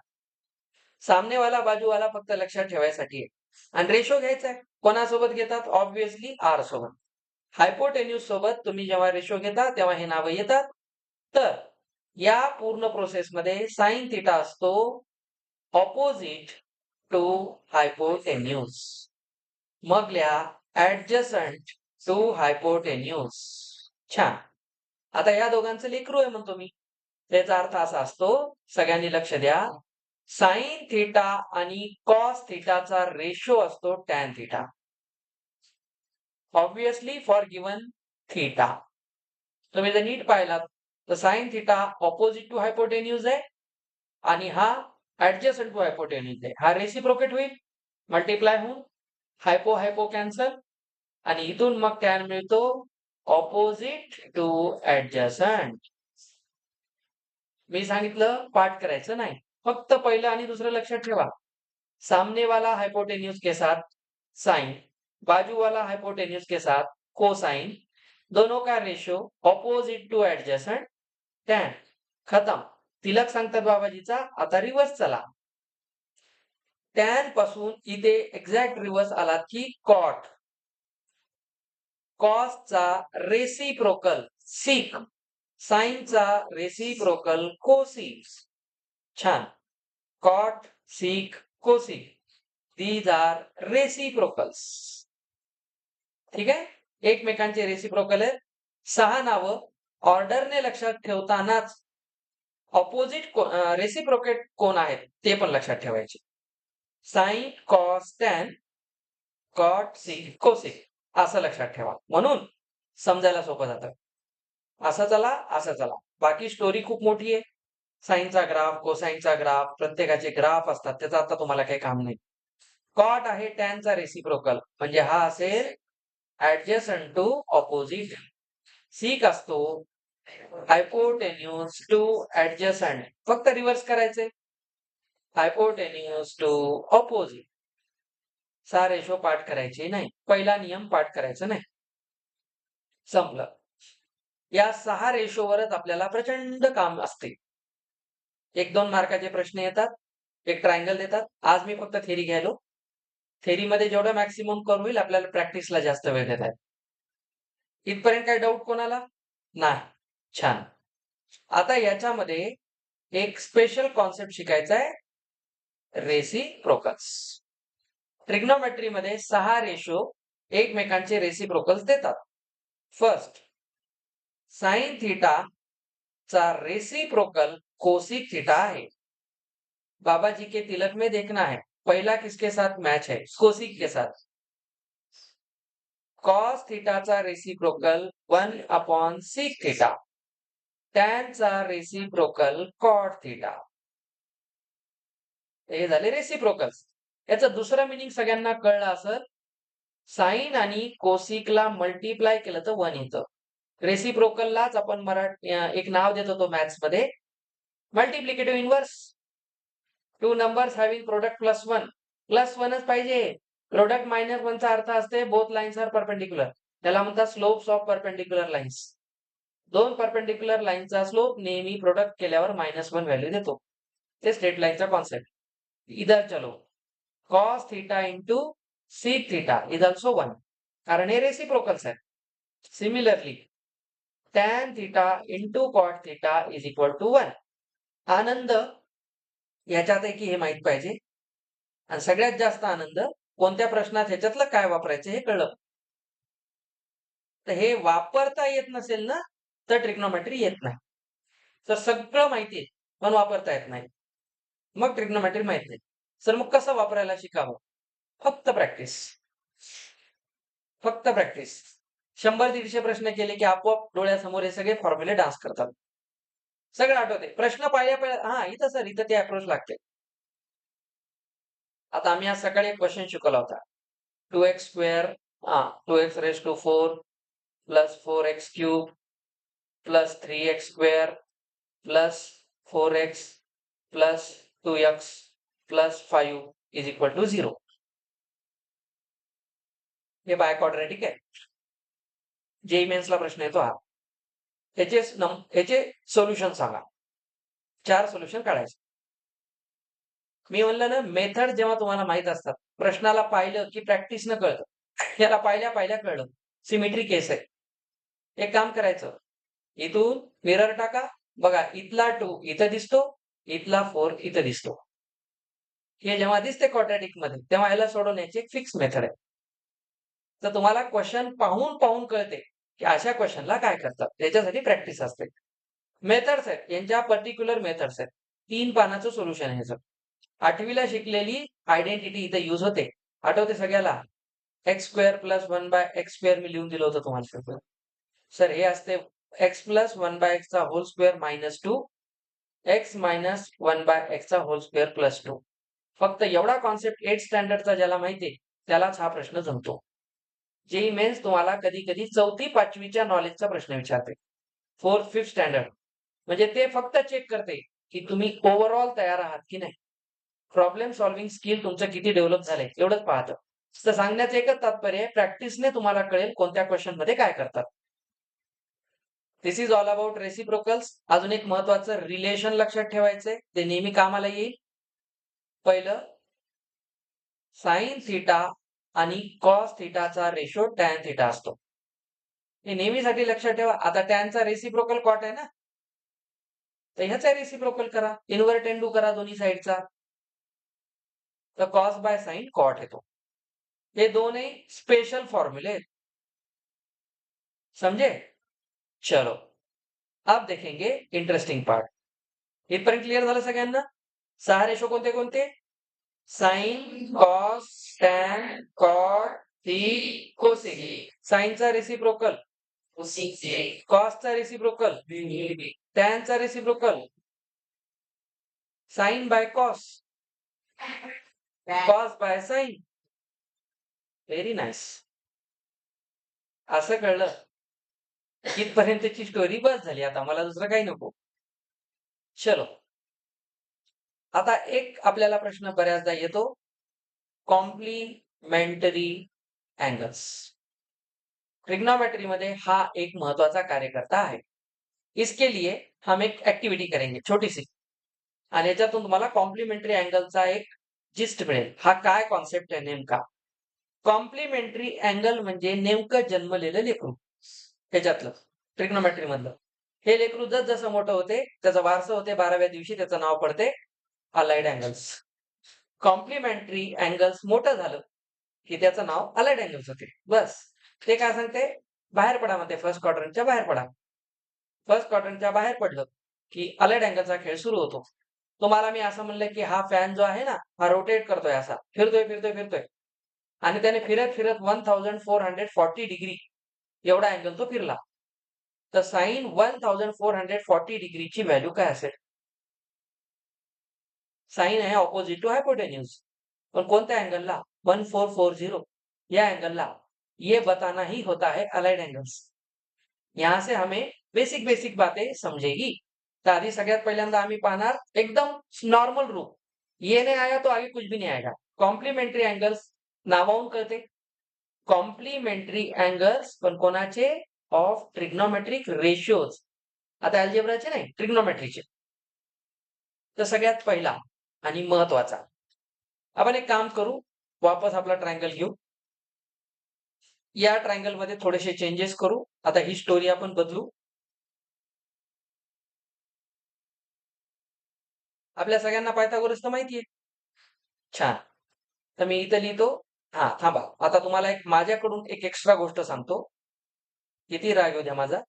सामनेवाला बाजूवाला फक्त लक्षात ठेवायसाठी आहे. आणि रेशो घ्यायचा आहे. कोणासोबत घेतात? ऑब्विसली आर सोबत. हायपोटेन्यूज सोबत तुम्ही जेव्हा रेशो घेता तेव्हा हे नावं येतात. तर या पूर्ण प्रोसेसमध्ये साइन थिटा असतो ऑपोजिट टू हायपोटेन्यूज. मग लिहा ऍडजसंट टू हायपोटेन्यूज. छान. आता या दोघांचं लेकरू आहे म्हणतो मी. त्याचा अर्थ असा असतो, सगळ्यांनी लक्ष द्या, साइन थिटा आणि कॉस थिटाचा रेशो असतो tan theta. Obviously for given theta. तुम्ही जर नीट पाहिलात तर sine theta opposite to hypotenuse आहे आणि हा ऍडजसंट टू हायपोटेन्यूज आहे. हा रेसिप्रोकेट होईल, मल्टिप्लाय होऊन हायपो हायपो कॅन्सल आणि इथून मग टॅन मिळतो ऑपोजिट टू ऍडजसंट. मी सांगितलं पाठ करायचं नाही, फक्त पहिलं आणि दुसरं लक्षात ठेवा. सामने वाला हाइपोटेन्यूज के साथ साइन, बाजू वाला हाइपोटेन्यूज के साथ कोसाइन, दोनों का ratio opposite to adjacent tan. खतम. तिलक सांगतात बाबाजीचा. आता रिव्हर्स चला. टॅन पासून इथे एक्झॅक्ट रिव्हर्स आला की कॉट. कॉसचा रेसिप्रोकल सिक, साइनचा रेसिप्रोकल कोसिक. छान. Cot, sec, cosec. These are reciprocals. ठीक आहे. एकमेकांचे रेसिप्रोकल आहेत. 6 नावं ऑर्डरने लक्षात ठेवतानाच ऑपोजिट रेसिप्रोकेट कोण आहेत ते पण लक्षात ठेवायचे. Sign, cos, tan, cot, sec, cosec असं लक्षात ठेवा. म्हणून समजायला सोपं जातं. असं चला, असं चला. बाकी स्टोरी खूप मोठी आहे. साइनचा ग्राफ, कोसाइनचा ग्राफ, प्रत्येकाचे ग्राफ असतात. त्याचं आता तुम्हाला काही काम नाही. कॉट आहे टॅनचा रेसिप्रोकल, म्हणजे हा असेल ऍडजसंट टू ऑपोजिट. सिक असतो हायपोटेन्यूज टू ऍडजसंट. फक्त रिव्हर्स करायचे. Hypotenuse to opposite. 6 रेशो पाठ करायचे नाही. पहिला नियम पाठ करायचा नाही. संपलं. या 6 रेशोवरच आपल्याला प्रचंड काम असते. 1-2 मार्काचे प्रश्न येतात, एक ट्रायंगल देतात. आज मी फक्त थेरी घ्यायलो. थेरीमध्ये जेवढं मॅक्सिमम करून होईल आपल्याला प्रॅक्टिसला जास्त वेळ देत आहे. इथपर्यंत काही डाऊट कोणाला? नाही. छान. आता याच्यामध्ये एक स्पेशल कॉन्सेप्ट शिकायचा आहे, रेसिप्रोकल्स. ट्रिग्नोमेट्रीमध्ये 6 रेशो एकमेकांचे रेसिप्रोकल्स देतात. फर्स्ट, साइन थीटा चा रेसिप्रोकल कोसिक थीटा है। बाबा जी के तिलक में देखना है पहला किसके साथ मैच है, कोसिक के साथ। कॉस थीटा चा रेसिप्रोकल 1/सिक थीटा, टॅन चा रेसिप्रोकल कॉट थीटा। हे झाले रेसिप्रोकल्स। याचं दुसरं मीनिंग सगळ्यांना कळलं असेल, साइन आणि कोसिकला मल्टिप्लाय केलं तर 1 येतं। रेसिप्रोकललाच आपण मराठी एक नाव देत होतो मॅथ्स मध्ये, multiplicative inverse. Two numbers having product +1, +1च पाहिजे। प्रोडक्ट -1 चा अर्थ असते बोथ लाईन्स आर परपेंडिक्युलर, त्याला म्हणतात स्लोप्स ऑफ परपेंडिक्युलर लाईन्स। दोन परपेंडिक्युलर लाईनचा स्लोप नेहमी प्रोडक्ट केल्यावर -1 व्हॅल्यू देतो, ते स्ट्रेट लाईनचा कॉन्सेप्ट। इधर चलो, cos theta into sec theta is also 1, कारण हे रेसिप्रोकल्स आहेत। Similarly tan theta into cot theta is equal to 1। आनंद याच्यात आहे की हे माहित पाहिजे, आणि सगळ्यात जास्त आनंद कोणत्या प्रश्नात ह्याच्यातलं काय वापरायचं हे कळलं। तर हे वापरता येत नसेल ना, तर ट्रिग्नोमेट्री येत नाही. तर सगळं माहिती आहे, पण वापरता येत नाही. मग ट्रिग्नोमेट्री माहित नाही. सर मग कसं वापरायला शिकावं? फक्त प्रॅक्टिस. फक्त प्रॅक्टिस. 100-150 प्रश्न केले की आपोआप डोळ्यासमोर हे सगळे फॉर्म्युले डान्स करतात. सगळं आठवते. प्रश्न पाहिल्या हां, इथं सर इथं ते अप्रोच लागते. आता आम्ही आज सकाळी एक क्वेशन शिकवला होता. 2x square 2x raise to 4 plus 4x cube plus 3x square plus 4x plus 2x plus 5 is equal to 0. हे बाय क्वाड्रॅटिक आहे. जेईई मेन्सला प्रश्न येतो हा. याचे सोल्युशन सांगा. 4 सोल्युशन काढायचे. मी म्हणलं ना, मेथड जेव्हा तुम्हाला माहित असतात, प्रश्नाला पाहिलं की प्रॅक्टिसनं कळतं. याला पाहिल्या कळलं. सिमेट्री केस आहे. एक काम करायचं, इथून मिरर टाका. बघा इथला 2 इथं दिसतो, इथला 4 इथं दिसतो. हे जेव्हा दिसते क्वाड्रॅटिक मध्ये, तेव्हा याला सोडवण्याची एक फिक्स मेथड आहे. तर तुम्हाला क्वेशन पाहून कळते, की अशा क्वेशनला काय करतात. त्याच्यासाठी प्रॅक्टिस असते. मेथड्स आहेत, यांच्या पर्टिक्युलर मेथड्स आहेत. 3 पानाचं सोल्युशन आहे ह्याचं. 8वी शिकलेली आयडेंटिटी इथे यूज होते. आठवते सगळ्याला? X square plus 1 by x square मी लिहून दिलं होतं तुम्हाला. सर हे असते एक्स प्लस 1 बाय एक्सचा whole square minus 2 x minus 1 by एक्सचा होल स्क्वेअर प्लस 2. फक्त एवढा कॉन्सेप्ट 8 स्टँडर्डचा ज्याला माहितीये त्यालाच हा प्रश्न जमतो. जेईई मेन्स तुम्हाला कधी-कधी 4थी 5वीच्या नॉलेजचा प्रश्न विचारते. 4th 5th स्टँडर्ड म्हणजे ते फक्त चेक करते, की तुम्ही ओव्हरऑल तयार आहात की नाही. प्रॉब्लेम सॉल्व्हिंग स्किल तुमचं किती डेव्हलप झालंय एवढंच पाहतं. तर सांगण्याचं एकच तात्पर्य आहे, प्रॅक्टिसने तुम्हाला कळेल कोणत्या क्वेशनमध्ये काय करतात. दिस इज ऑल अबाउट रेसिप्रोकल्स. अजून एक महत्वाचं रिलेशन लक्षात ठेवायचंय, ते नेहमी कामाला येईल. पहिलं साइन थिटा आणि कॉस थिटाचा रेशो टॅन थिटा असतो. हे नेहमीसाठी लक्षात ठेवा. आता टॅनचा रेसिप्रोकल कॉट आहे ना, तर ह्याचा रेसिप्रोकल करा, इन्व्हर्ट एंडू करा दोन्ही साईडचा, तर कॉस बाय साइन कॉट येतो. हे दोनही स्पेशल फॉर्म्युले आहेत. समझे? चलो अब देखेंगे इंटरेस्टिंग पार्ट. इथपर्यंत क्लिअर झालं सगळ्यांना? 6 रेशो कोणते कोणते? Sine, cos, tan, cot, sec, cosec. साइनचा रेसिप्रोकल, कॉसचा रेसिप्रोकल, टॅनचा reciprocal, sine by cos, cos by sine. Very nice. असं कळलं, इथपर्यंतची स्टोरी बस झाली. आता मला दुसरं काही नको. चलो आता एक आपल्याला प्रश्न बऱ्याचदा येतो, कॉम्प्लिमेंटरी अँगल्स. ट्रिग्नोमेट्री मध्ये हा एक महत्वाचा कार्यकर्ता आहे. इसके लिए हम एक एक्टिविटी करेंगे छोटी सी, आणि याच्यातून तुम्हाला कॉम्प्लिमेंटरी अँगलचा एक जिस्ट मिळेल. हा काय कॉन्सेप्ट आहे नेमका? कॉम्प्लिमेंटरी अँगल म्हणजे नेमकं जन्मलेलं लेकरू. ह्याच्यातलं ट्रिग्नोमेट्री मधलं हे लेकरू जसं मोठं होते, त्याचं वारसं होते, 12व्या दिवशी त्याचं नाव पडते अलाइड अँगल्स. कॉम्प्लिमेंटरी अँगल्स मोठं झालं की त्याचं नाव अलाइड अँगल्स होते. बस ते काय सांगते, बाहेर पडा म्हणते, फर्स्ट क्वाड्रंटच्या बाहेर पडा. फर्स्ट क्वाड्रंटच्या बाहेर पडलं की अलाइड अँगलचा खेळ सुरू होतो. तुम्हाला मी असं म्हणलं की हा फॅन जो आहे ना, हा रोटेट करतोय, असा फिरतोय आणि त्याने फिरत 1440 डिग्री एवढा अँगल तो फिरला. तर साइन 1440 डिग्रीची व्हॅल्यू काय असेल? साइन है ऑपोजिट टू हाइपोटेन्यूज, और कोणत्या अँगलला? 1440 या अँगलला. ये बताना ही होता है अलाइड एंगल्स. यहां से हमें बेसिक बेसिक बातें समझेगी. तर आधी सगळ्यात पहिल्यांदा आम्ही पाहणार एकदम नॉर्मल रूप. ये नहीं आया तो आगे कुछ भी नहीं आएगा. कॉम्प्लिमेंटरी अँगल्स नावावरून कळते. कॉम्प्लिमेंटरी अँगल्स पण कोणाचे? Of trigonometric ratios. आता अल्जेब्राचे नाही, ट्रिग्नोमेट्रीचे. तर सगळ्यात पहिला आणि महत्वाचा, आपण एक काम करू, वापस आपला ट्रायंगल घेऊ. या ट्रायंगल मध्ये थोडेसे चेंजेस करू. आता ही स्टोरी आपण बदलू. आपल्या सगळ्यांना पायथागोरस तर माहिती आहे. छान. तर मी इथं लिहितो. थांबा. आता तुम्हाला एक माझ्याकडून एक एक्स्ट्रा गोष्ट सांगतो. किती राग येऊ द्या माझा.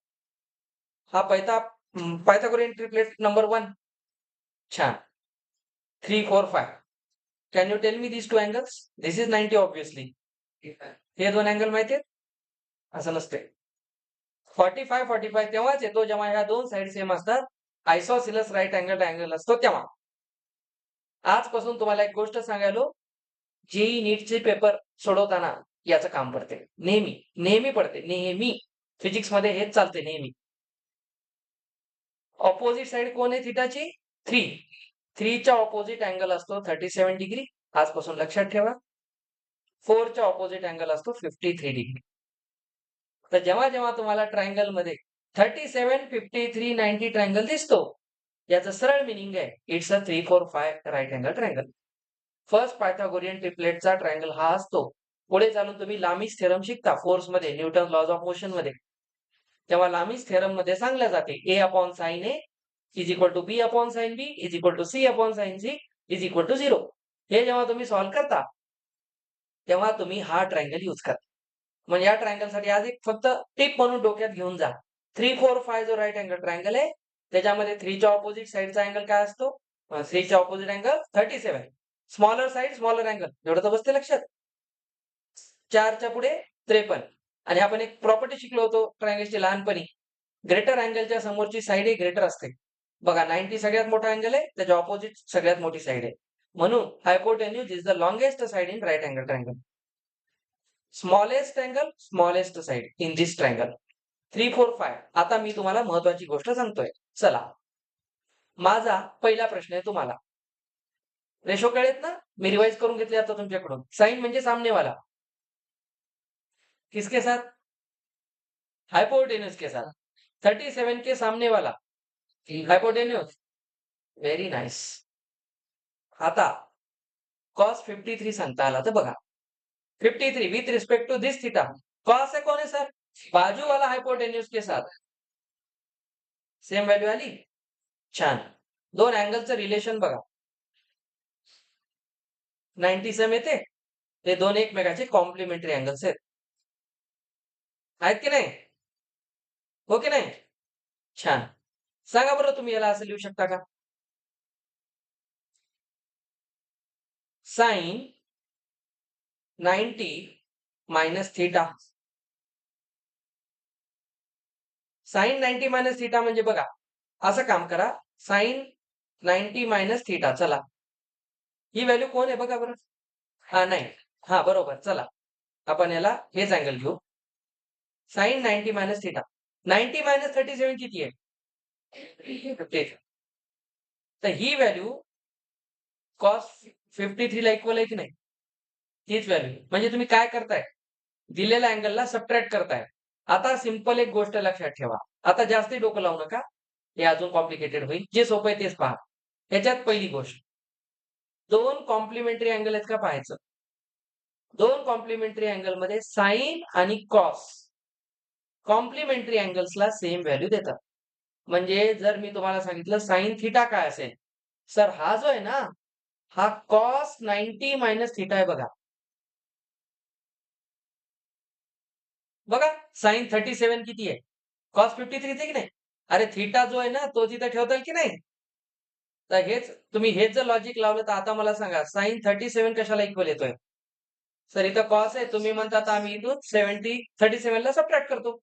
हा पायथागोरियन ट्रिपलेट नंबर 1. छान. 3, 4, 5. Can you tell me these 2 angles? This is 90 obviously. हे 2 अँगल माहिती आहेत? असं नसते. 45, 45 तेव्हाच येतो जेव्हा ह्या 2 साइड सेम असतात. आयसोसिलस राइट अँगल अँगल असतो तेव्हा. आजपासून तुम्हाला एक गोष्ट सांगायलो, जेईई नीटचे पेपर सोडवताना याचं काम पडते. नेहमी, नेहमी पडते. नेहमी. फिजिक्समध्ये हेच चालते नेहमी. ऑपोजिट साइड कोण आहे थिटाची? 3. 3 च्या ऑपोजिट अँगल असतो 37 डिग्री. आजपासून लक्षात ठेवा. 4 च्या ऑपोजिट अँगल असतो 53 डिग्री. तर जेव्हा जेव्हा तुम्हाला ट्रायंगलमध्ये 37, 53, 90 ट्रायंगल दिसतो, याचं सरळ मिनिंग आहे it's a 3, 4, 5 right angle triangle. First Pythagorean ट्रिपलेटचा ट्रायंगल हा असतो. पुढे चालून तुम्ही लामीज थेरम शिकता फोर्समध्ये, न्यूटन लॉज ऑफ मोशनमध्ये. तेव्हा लामीज थेरम मध्ये सांगल्या जाते A upon sine A is equal to B upon sine B is equal to C upon sine C is equal to 0. हे जेव्हा तुम्ही सॉल्व्ह करता तेव्हा तुम्ही हा ट्रायंगल यूज करा. म्हणजे या ट्रायंगलसाठी आज एक फक्त टिप म्हणून डोक्यात घेऊन जा. 3, 4, 5 जो राईट अँगल ट्रायंगल आहे त्याच्यामध्ये 3 च्या ऑपोजिट साइडचा अँगल काय असतो? 3 च्या opposite angle 37. Smaller side smaller angle. एवढं तर बसते लक्षात. 4 च्या पुढे 53. आणि आपण एक प्रॉपर्टी शिकलो होतो ट्रायंगलची लहानपणी. ग्रेटर अँगलच्या समोरची साइड ही ग्रेटर असते. बघा 90 सगळ्यात मोठा अँगल आहे, त्याच्या ऑपोजिट सगळ्यात मोठी साइड आहे. म्हणून hypotenuse is the longest side in right angle triangle. Smallest angle smallest side in this triangle. 3, 4, 5. आता मी तुम्हाला महत्वाची गोष्ट सांगतोय. चला. माझा पहिला प्रश्न आहे तुम्हाला. रेशो कळेत ना? मी रिवाइज करून घेतले आता तुमच्याकडून. साइन म्हणजे सामनेवाला. किसके साथ? हाइपोटेन्यूज के साथ. 37 के सामने वाला हाइपोटेन्यूज. Very nice. आता cos 53 सांगता आला तर बघा. 53 with respect to this theta. cos है कौन है सर? बाजू वाला हाइपोटेन्यूज के साथ. सेम व्हॅल्यू आली? छान. दोन अँगलचं रिलेशन बघा. 90 सम येते. हे दोन एकमेकाचे कॉम्प्लिमेंटरी अँगल्स आहेत. आहेत की नाही? हो की नाही? छान. सांगा बरं तुम्ही याला असं लिहू शकता का? Sine 90 minus theta. Sine 90 minus theta म्हणजे बघा, असं काम करा. Sine 90 minus theta. चला. ही व्हॅल्यू कोण आहे बघा बरं. हा नाही. हा बरोबर. चला. आपण याला हेच अँगल घेऊ. Sign 90 minus theta. 90 मायनस 37 किती आहे? 50. तर ही व्हॅल्यू cos 53 ला इक्वल आहे की नाही? हीच व्हॅल्यू. म्हणजे तुम्ही काय करताय? दिलेल्या अँगलला सबट्रॅक्ट करताय. आता सिंपल एक गोष्ट लक्षात ठेवा. आता जास्ती डोकं लावू नका. हे अजून कॉम्प्लिकेटेड होईल. जे सोपं आहे तेच पहा. ह्याच्यात पहिली गोष्ट. दोन कॉम्प्लिमेंटरी अँगल आहेत का पाहायचं. दोन कॉम्प्लिमेंटरी अँगलमध्ये साइन आणि कॉस कॉम्प्लिमेंटरी अँगल्सला सेम व्हॅल्यू देतात. म्हणजे जर मी तुम्हाला सांगितलं साइन थीटा काय असेल? सर हा जो आहे ना, हा cos 90 मायनस थीटा आहे बघा. बघा साइन 37 किती आहे? cos 53 आहे की नाही? अरे थीटा जो आहे ना, तो तिथे ठेवता येईल की नाही? तर हेच जर लॉजिक लावलं तर आता मला सांगा साइन 37 कशाला इक्वल येतोय? सर इथं कॉस आहे. तुम्ही म्हणतात आम्ही इथून 37 ला सबट्रॅक्ट करतो.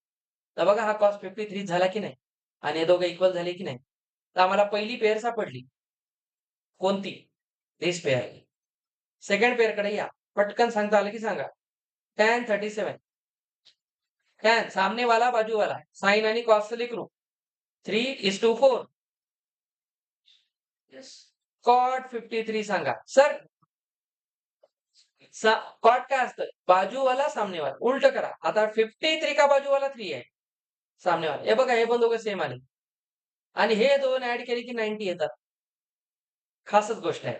तर बघा हा cos 53 झाला की नाही? आणि हे दोघं इक्वल झाले की नाही? तर आम्हाला पहिली पेअर सापडली. कोणती? This pair. सेकंड पेअरकडे या. पटकन सांगता आलं की सांगा. tan 37. tan सामने वाला बाजू वाला. साइन आणि कॉसचं लेकरू. 3:4. cot 53 सांगा. सर कॉट काय असतं? बाजूवाला सामनेवाला. उलट करा. आता 53 का बाजूवाला 3 आहे. सामनेवाला. हे बघा हे पण दोघं सेम आले. आणि हे दोन ऍड केले की 90 येतात. खासच गोष्ट आहे.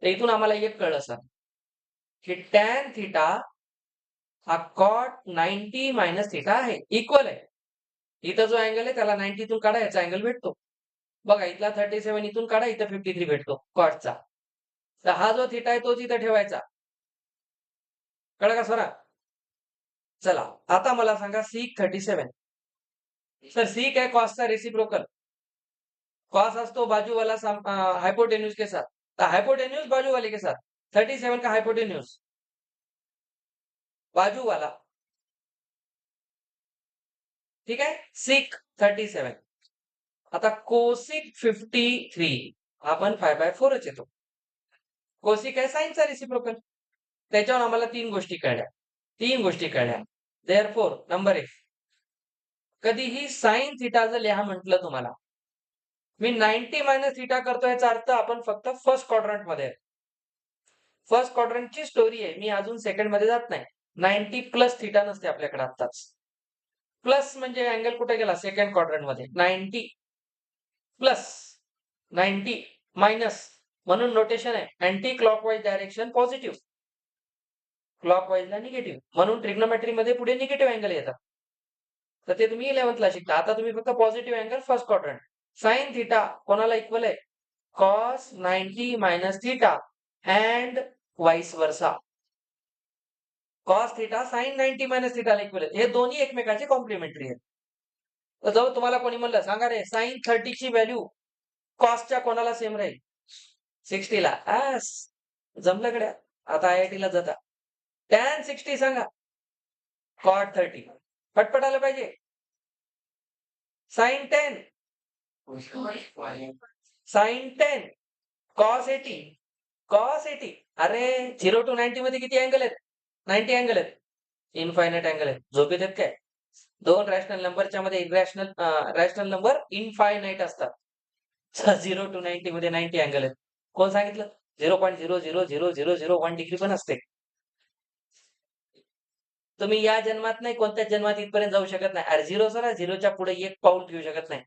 तर इथून आम्हाला एक कळलं सर की tan थीटा हा cot 90 मायनस थीटा आहे. इक्वल आहे. इथं जो अँगल आहे त्याला 90 तून काढा याचा अँगल भेटतो. बघा इथला 37 इथून काढा इथं 53 भेटतो कॉटचा. तर हा जो थीटा आहे तोच इथं ठेवायचा. कळलं का स्वरा? चला आता मला सांगा Sec 37. सर सिक है कॉसचा रेसिप्रोकल. कॉस असतो बाजू वाला हाइपोटेन्यूज के साथ. हाइपोटेन्यूज बाजू वाले के साथ. 37 का हाइपोटेन्यूज बाजू वाला. ठीक आहे. सिक 37. आता कोसिक 53 आपण 5/4च येतो. कोसिक आहे साईनचा रेसिप्रोकल. त्याच्यावर आम्हाला 3 गोष्टी कळल्या. देअरफॉर नंबर 1, कधीही साइन थिटा जर लिहा म्हटलं तुम्हाला, मी 90 मायनस थिटा करतो याचा अर्थ आपण फक्त फर्स्ट क्वाड्रंट मध्ये आहे. फर्स्ट क्वाड्रंटची स्टोरी आहे. मी अजून सेकंड मध्ये जात नाही. 90 प्लस थिटा नसते आपल्याकडे आत्ताच. प्लस म्हणजे अँगल कुठे गेला? सेकंड क्वाड्रंट मध्ये. 90 प्लस 90 मायनस, म्हणून नोटेशन आहे अँटी क्लॉकवाईज डायरेक्शन पॉझिटिव्ह, क्लॉकवाईजला निगेटिव्ह. म्हणून ट्रिग्नोमेट्री मध्ये पुढे निगेटिव्ह अँगल येतात. तर ते तुम्ही 11th ला शिकता. आता तुम्ही फक्त positive angle first quadrant. Sine theta कोणाला इक्वल आहे? Cos 90 minus theta and vice versa. Cos theta sine 90 minus थिटाला इक्वल आहे. हे दोन्ही एकमेकांचे कॉम्प्लिमेंटरी आहेत. तर जर तुम्हाला कोणी म्हणलं सांगा रे साइन 30 ची व्हॅल्यू कॉसच्या कोणाला सेम राहील? 60 ला. जमलं गड्या. आता IIT ला जाता. tan 60 सांगा. cot 30. पटपट आलं पाहिजे. साइन 10. साइन 10. cos 80. cos 80. अरे 0 to 90 मध्ये किती अँगल आहेत? 90 अँगल आहेत. इनफायनाइट अँगल आहेत. झोपेत आहेत काय? 2 रॅशनल नंबरच्या मध्ये रॅशनल नंबर इनफायनाइट असतात. 0 to 90 मध्ये 90 अँगल आहेत. कोण सांगितलं? 0.0000001 डिग्री पण असते. तुम्ही या जन्मात नाही, कोणत्याच जन्मात इथपर्यंत जाऊ शकत नाही. अरे 0 सर, 0च्या पुढे 1 पाऊल ठेवू शकत नाही.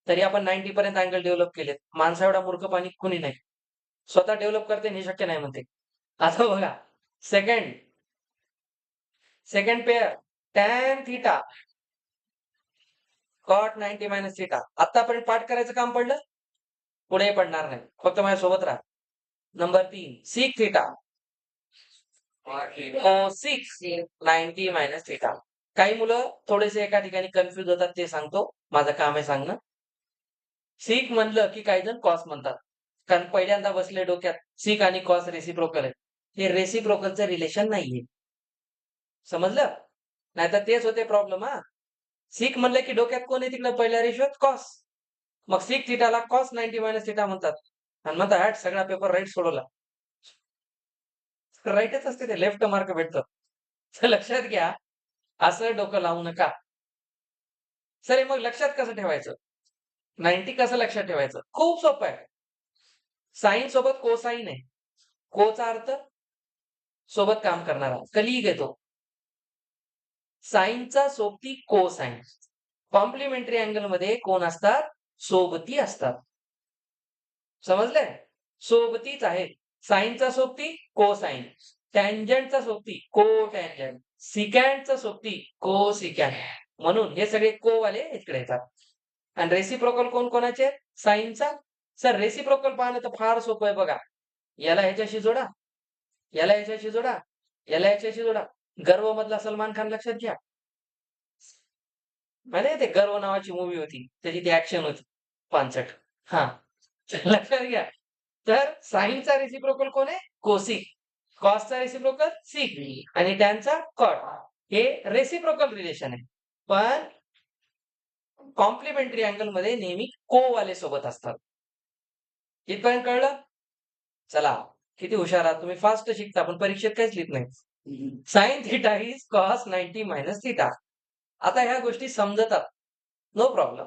तरी आपण 90 पर्यंत अँगल डेव्हलप केलेत. माणसा एवढा मूर्ख पाणी कुणी नाही. स्वतः डेव्हलप करते हे शक्य नाही म्हणते. आता बघा, second pair tan theta cot 90 minus theta. आतापर्यंत पाठ करायचं काम पडलं, पुढे पडणार नाही. फक्त माझ्यासोबत राहा. नंबर 3 सिक थीटा 90 मायनस थीटा. काही मुलं थोडेसे एका ठिकाणी कन्फ्युज होतात, ते सांगतो. माझं काम आहे सांगणं. सिक म्हणलं की काही जण कॉस म्हणतात. कारण पहिल्यांदा बसले डोक्यात सिक आणि कॉस रेसिप्रोकल आहे. हे रेसिप्रोकलचं रिलेशन नाहीये. समजलं? नाहीतर तेच होते प्रॉब्लेम. सिक म्हणलं की डोक्यात कोण आहे तिकडे पहिल्या रेशोत? कॉस. मग सिक थिटाला कॉस 90 मायनस थिटा म्हणतात. आणि म्हणतात हॅट सगळा पेपर राईट सोडवला. राईटच असते ते, लेफ्ट मार्क भेटतात. तर लक्षात घ्या, असं डोकं लावू नका. सर हे मग लक्षात कसं ठेवायचं? 90 कसं लक्षात ठेवायचं? खूप सोपं आहे. साइन सोबत कोसाइन आहे. कोचा अर्थ सोबत काम करणारा, कलिग येतो. साइनचा सोबती कोसाइन. कॉम्प्लिमेंटरी अँगल मध्ये कोण असतात? सोबती असतात. समजलंय? सोबतीच आहे. साइनचा सोबती कोसाइन, टँजंटचा सोबती को टँजंट, सिकँडचा सोबती को सिकँड. म्हणून हे सगळे को वाले इकडे येतात. आणि रेसिप्रोकल कोण कोणाचे? साइनचा. सर रेसिप्रोकल पाहणं तर फार सोपं आहे बघा. याला ह्याच्याशी जोडा, याला ह्याच्याशी जोडा, याला ह्याच्याशी जोडा. गर्व मधला सलमान खान लक्षात घ्या. माहिती ते गर्व नावाची मूवी होती, त्याची ती ऍक्शन होती पांचट. हा, लक्षात घ्या. तर साइनचा रेसिप्रोकल कोण आहे? कोसिक. कॉसचा रेसिप्रोकल सिक आणि टॅनचा कॉट. हे रेसिप्रोकल रिलेशन आहे. पण कॉम्प्लिमेंटरी अँगल मध्ये नेहमी को वाले सोबत असतात. इथपर्यंत कळलं? चला, किती हुशार आहात तुम्ही, फास्ट शिकता, पण परीक्षेत काहीच लिहित नाही. Sine theta is cos 90 minus theta. आता ह्या गोष्टी समजतात, नो प्रॉब्लेम.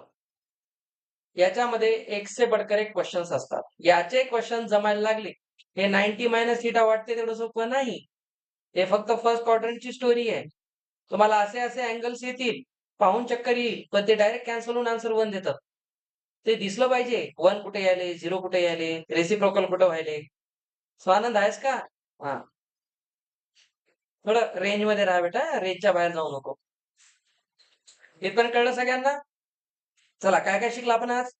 याच्यामध्ये एक से बढ़कर एक क्वेश्चन्स असतात. याचे क्वेश्चन जमायला लागले, हे 90 मायनस थिटा वाटते तेवढं सोपं नाही. हे फक्त फर्स्ट क्वाड्रंटची स्टोरी आहे. तुम्हाला असे असे अँगल्स येतील, पाहून चक्कर येईल, पण ते डायरेक्ट कॅन्सल होऊन आन्सर 1 देतात. ते दिसलं पाहिजे 1 कुठे यायले, 0 कुठे यायले, रेसिप्रोकल कुठे व्हायले. स्वानंद आहेस का? हा, थोडं रेंज मध्ये राहा बेटा, रेंजच्या बाहेर जाऊ नको. इथपर्यंत कळलं सगळ्यांना? चला, काय काय शिकलं आपण आज?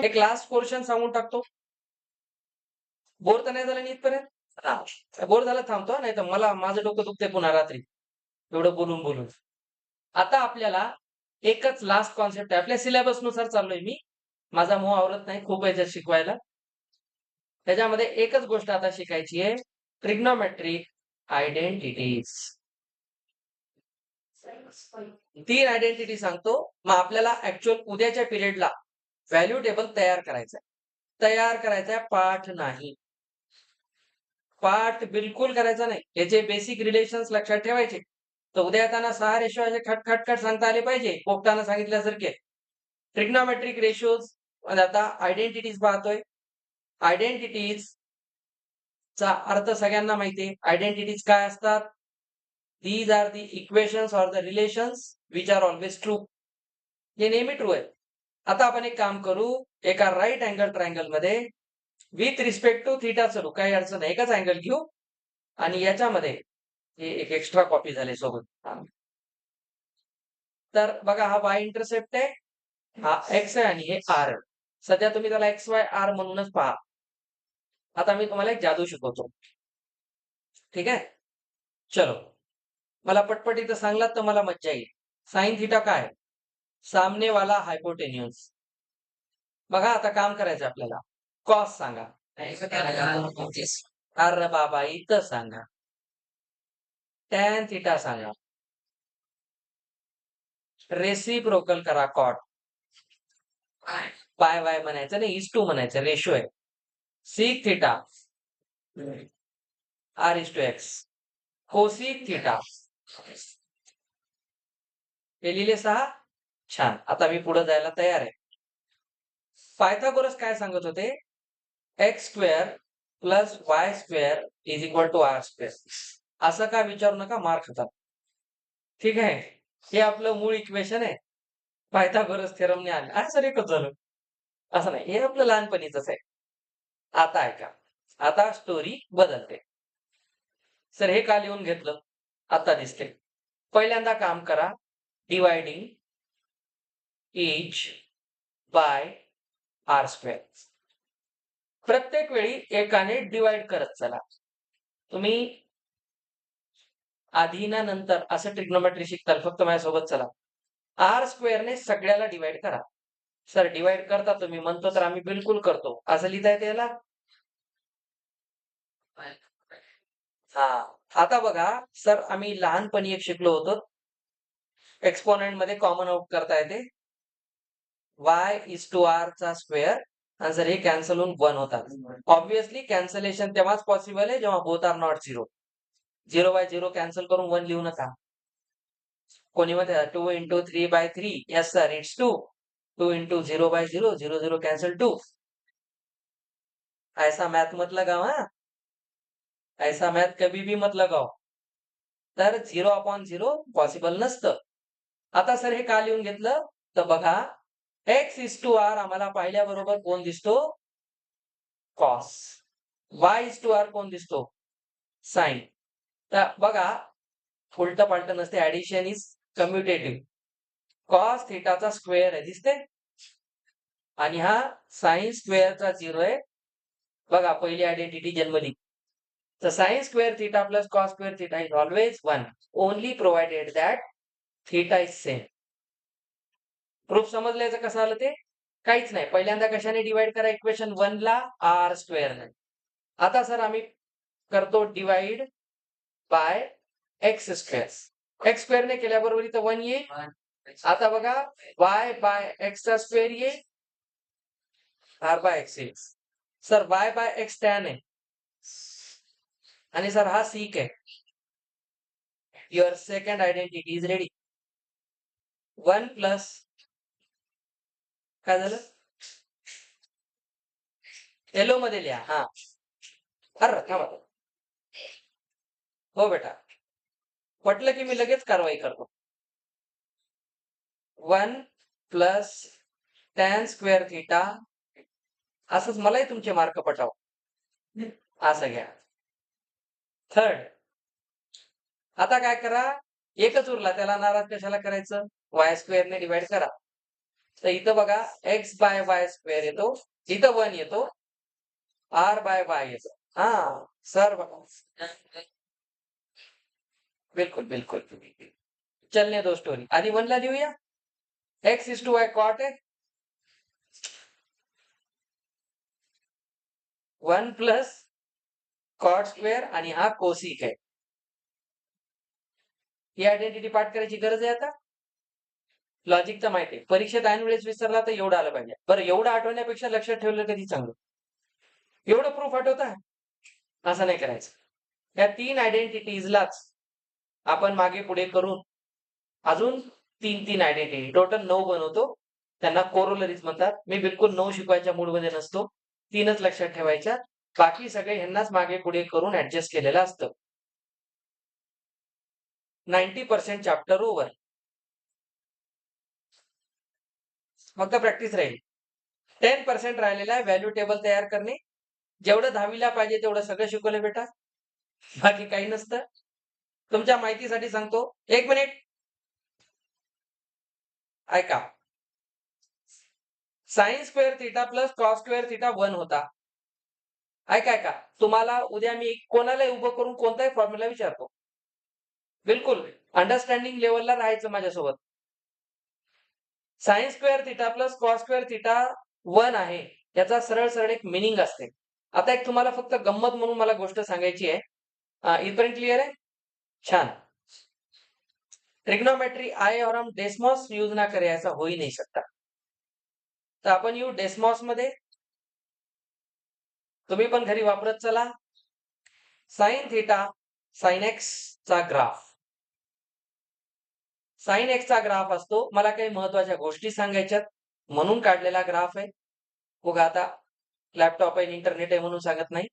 एक लास्ट पोर्शन सांगून टाकतो. बोर तर नाही झालं नी इथपर्यंत? बोर झालं थांबतो, नाही तर मला माझं डोकं दुखते पुन्हा रात्री एवढं बोलून बोलून. आता आपल्याला एकच लास्ट कॉन्सेप्ट आहे. आपल्या सिलेबस नुसार चाललोय मी. माझा मोह आवरत नाही खूप याच्यात शिकवायला. त्याच्यामध्ये एकच गोष्ट आता शिकायची आहे. Trigonometric identities. 3 आयडेंटिटी सांगतो. मग आपल्याला ऍक्च्युअल उद्याच्या पिरियडला व्हॅल्यू टेबल तयार करायचा आहे. तयार करायचा आहे, पाठ नाही. पाठ बिलकुल करायचा नाही. याचे बेसिक रिलेशन्स लक्षात ठेवायचे. तर उद्या येताना 6 रेशो असे खट सांगता आले पाहिजे. पोपटानं सांगितल्यासारखे. ट्रिग्नोमेट्रिक रेशोज आता आयडेंटिटीज पाहतोय. आयडेंटिटीज चा अर्थ सगळ्यांना माहिती आहे. आयडेंटिटीज काय असतात? These are the equations or the relations which are always true. हे नेहमी ट्रू आहे. आता आपण एक काम करू. एका राईट अँगल ट्रायंगल मध्ये विथ रिस्पेक्ट टू थीटा चलू, काही अडचण नाही. एकच अँगल घेऊ आणि याच्यामध्ये हे एक एक्स्ट्रा कॉपी झाले सोबत. तर बघा, हा y इंटरसेप्ट आहे, हा x आहे आणि हे r. सध्या तुम्ही त्याला एक्स वाय आर म्हणूनच पहा. आता मी तुम्हाला एक जादू शिकवतो. ठीक आहे, चलो. मला पटपट इथं सांगलात तर मला मज्जा येईल. साइन थीटा काय? सामने वाला हायपोटेन्यूज. बघा आता काम करायचं आपल्याला. कॉस सांगा. अरे बाबा, इथं सांगा. टॅन थीटा सांगा. रेसिप्रोकल करा कॉट. पाय वाय म्हणायचं नाही, इज टू म्हणायचं, रेशो आहे. Sec theta are is to x. Cosec theta. हे लिहिले 6. छान. आता मी पुढे जायला तयार आहे. पायथागोरस काय सांगत होते? X square plus Y square is equal to R square. असं का विचारू नका, मार खातात. ठीक आहे, हे आपलं मूळ इक्वेशन आहे. पायथागोरस थेरमने आले. अरे सर एकच झालं. असं नाही, हे आपलं लहानपणीच आहे. आता ऐका, आता स्टोरी बदलते. सर हे का लिहून घेतलं? आता दिसते. पहिल्यांदा काम करा. डिवायडिंग इच बाय आर स्क्वेअर. प्रत्येक वेळी एकाने डिवाइड करत चला. तुम्ही आधी ना नंतर असं ट्रिग्नोमेट्री शिकताल, फक्त माझ्यासोबत चला. आर स्क्वेअरने सगळ्याला डिवाइड करा. सर डिवाइड करता तुम्ही म्हणतो तर आम्ही बिलकुल करतो. असं लिहिता येते याला? हा. आता बघा सर, आम्ही लहानपणी एक शिकलो होतो. एक्सपोनेंट मध्ये कॉमन आउट करता येते. y इज टू आर चा स्क्वेअर. आन्सर हे कॅन्सल होऊन 1 होतात. ऑब्विसली कॅन्सलेशन तेव्हाच पॉसिबल आहे जेव्हा both are not 0. 0 by 0 cancel करून 1 लिहू नका. कोणी मध्ये 2 into 3 by 3. Yes sir, it's 2. 2 into 0 by 0. 0 0 cancel 2. ऐसा मैथ मत लगाओ. हा, ऐसा मैथ कभी भी मत लगाओ. तर 0 अपॉन 0 पॉसिबल नसतं. आता सर हे का लिहून घेतलं? तर बघा, एक्स इज टू आर आम्हाला पाहिल्याबरोबर कोण दिसतो? Cos. Y is to r कोण दिसतो? साइन. तर बघा, उलट पालट नसते. Addition is commutative. कॉस थीटाचा स्क्वेअर आहे, दिसते? आणि हा साइन स्क्वेअरचा 0 आहे. बघा, पहिली आयडेंटिटी जन्मली. तर sine square theta plus cos square theta is always 1, only provided that theta is same. Proof समजल्याचं कसं आलं ते? काहीच नाही. पहिल्यांदा कशाने डिवाइड करा इक्वेशन 1 ला? आर स्क्वेअरने. आता सर आम्ही करतो divide by x square. X स्क्वेअरने केल्याबरोबर इथं 1 येईल. आता बघा, y बाय एक्स चा स्क्वेअर येईल, आर बाय एक्स येईल. Sir y by x tan आहे आणि सर हा सिक आहे. Your second identity is ready. 1 plus काय झालं? येलो मध्ये लिहा. हा, अरे थांबा. हो बेटा, पटलं की मी लगेच कारवाई करतो. 1 प्लस टॅन स्क्वेअर थीटा. असंच मलाही तुमचे मार्क पटाव. असं घ्या. थर्ड. आता काय करा, एकच उरला, त्याला नाराज कशाला करायचं? वाय स्क्वेअरने डिवाइड करा. तर इथं बघा, एक्स बाय वाय स्क्वेअर येतो, इथं 1 येतो, आर बाय वाय येतो. हा सर बघा, बिलकुल बिलकुल. चलने दो स्टोरी. आधी 1 ला लिहूया. x is to Y cot आहे. 1 प्लस कॉट स्क्वेअर आणि हा कोसिक आहे. ही आयडेंटिटी पाठ करायची गरज आहे आता. लॉजिक तर माहिती आहे. परीक्षेत ऐन वेळेस विसरला तर एवढं आलं पाहिजे. बरं, एवढं आठवण्यापेक्षा लक्षात ठेवलं कधी चांगलं. एवढं प्रूफ आठवता, असं नाही करायचं. या 3 आयडेंटिटीजलाच आपण मागे पुढे करून अजून 3 आयडेंटिटी टोटल 9 बनवतो. त्यांना कोरोलरीज म्हणतात. मी बिलकुल 9 शिकवायच्या मूडमध्ये नसतो. 3च लक्षात ठेवायच्या. बाकी सगळे ह्यांनाच मागे पुढे करून ऍडजस्ट केलेलं असतं. 90% चॅप्टर ओव्हर. फक्त प्रॅक्टिस राहील. 10% राहिलेला आहे व्हॅल्यू टेबल तयार करणे. जेवढं 10वीला पाहिजे तेवढं सगळं शिकवलं बेटा. बाकी काही नसतं. तुमच्या माहितीसाठी सांगतो. 1 मिनिट ऐका. Sine square theta plus cos square theta 1 होता. ऐका. तुम्हाला उद्या मी कोणालाही उभं करून कोणताही फॉर्म्युला विचारतो. बिलकुल अंडरस्टँडिंग लेवलला राहायचं माझ्यासोबत. Sine square theta plus cos square theta 1 आहे. याचा सरळ सरळ एक मिनिंग असते. आता एक तुम्हाला फक्त गंमत म्हणून मला गोष्ट सांगायची आहे. इथपर्यंत क्लिअर आहे? छान. ट्रिग्नोमेट्री आए और हम डेस्मॉस यूज ना करें ऐसा हो ही नहीं सकता. तर आपण येऊ डेस्मॉस मध्ये. तुम्ही पण घरी वापरत चला. साइन थिटा साइन एक्स चा ग्राफ. साइन एक्स चा ग्राफ असतो. मला काही महत्वाच्या गोष्टी सांगायच्यात म्हणून काढलेला ग्राफ आहे. बघा आता लॅपटॉप आहे, इंटरनेट आहे म्हणून सांगत नाही.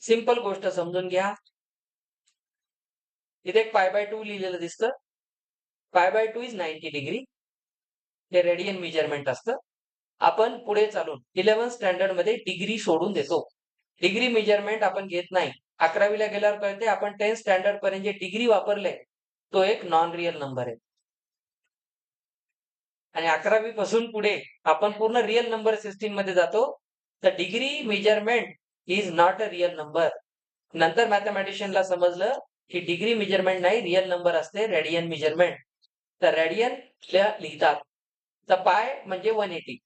सिंपल गोष्ट समजून घ्या. इथे एक π/2 लिहिलेलं दिसतं. π/2 इज 90 डिग्री. हे रेडियन मेजरमेंट असतं. आपण पुढे चालून 11th स्टँडर्ड मध्ये डिग्री सोडून देतो. डिग्री मेजरमेंट आपण घेत नाही. 11वीला गेल्यावर कळते आपण 10th स्टँडर्ड पर्यंत जे डिग्री वापरले तो एक नॉन रियल नंबर आहे. आणि 11वी पासून पुढे आपण पूर्ण रियल नंबर सिस्टीम मध्ये जातो. तर degree measurement is not a real number. नंतर मॅथमॅटिशियनला समजलं की डिग्री मेजरमेंट नाही, रियल नंबर असते रेडियन मेजरमेंट. तर रेडियन लिहितात. तर पाय म्हणजे 180.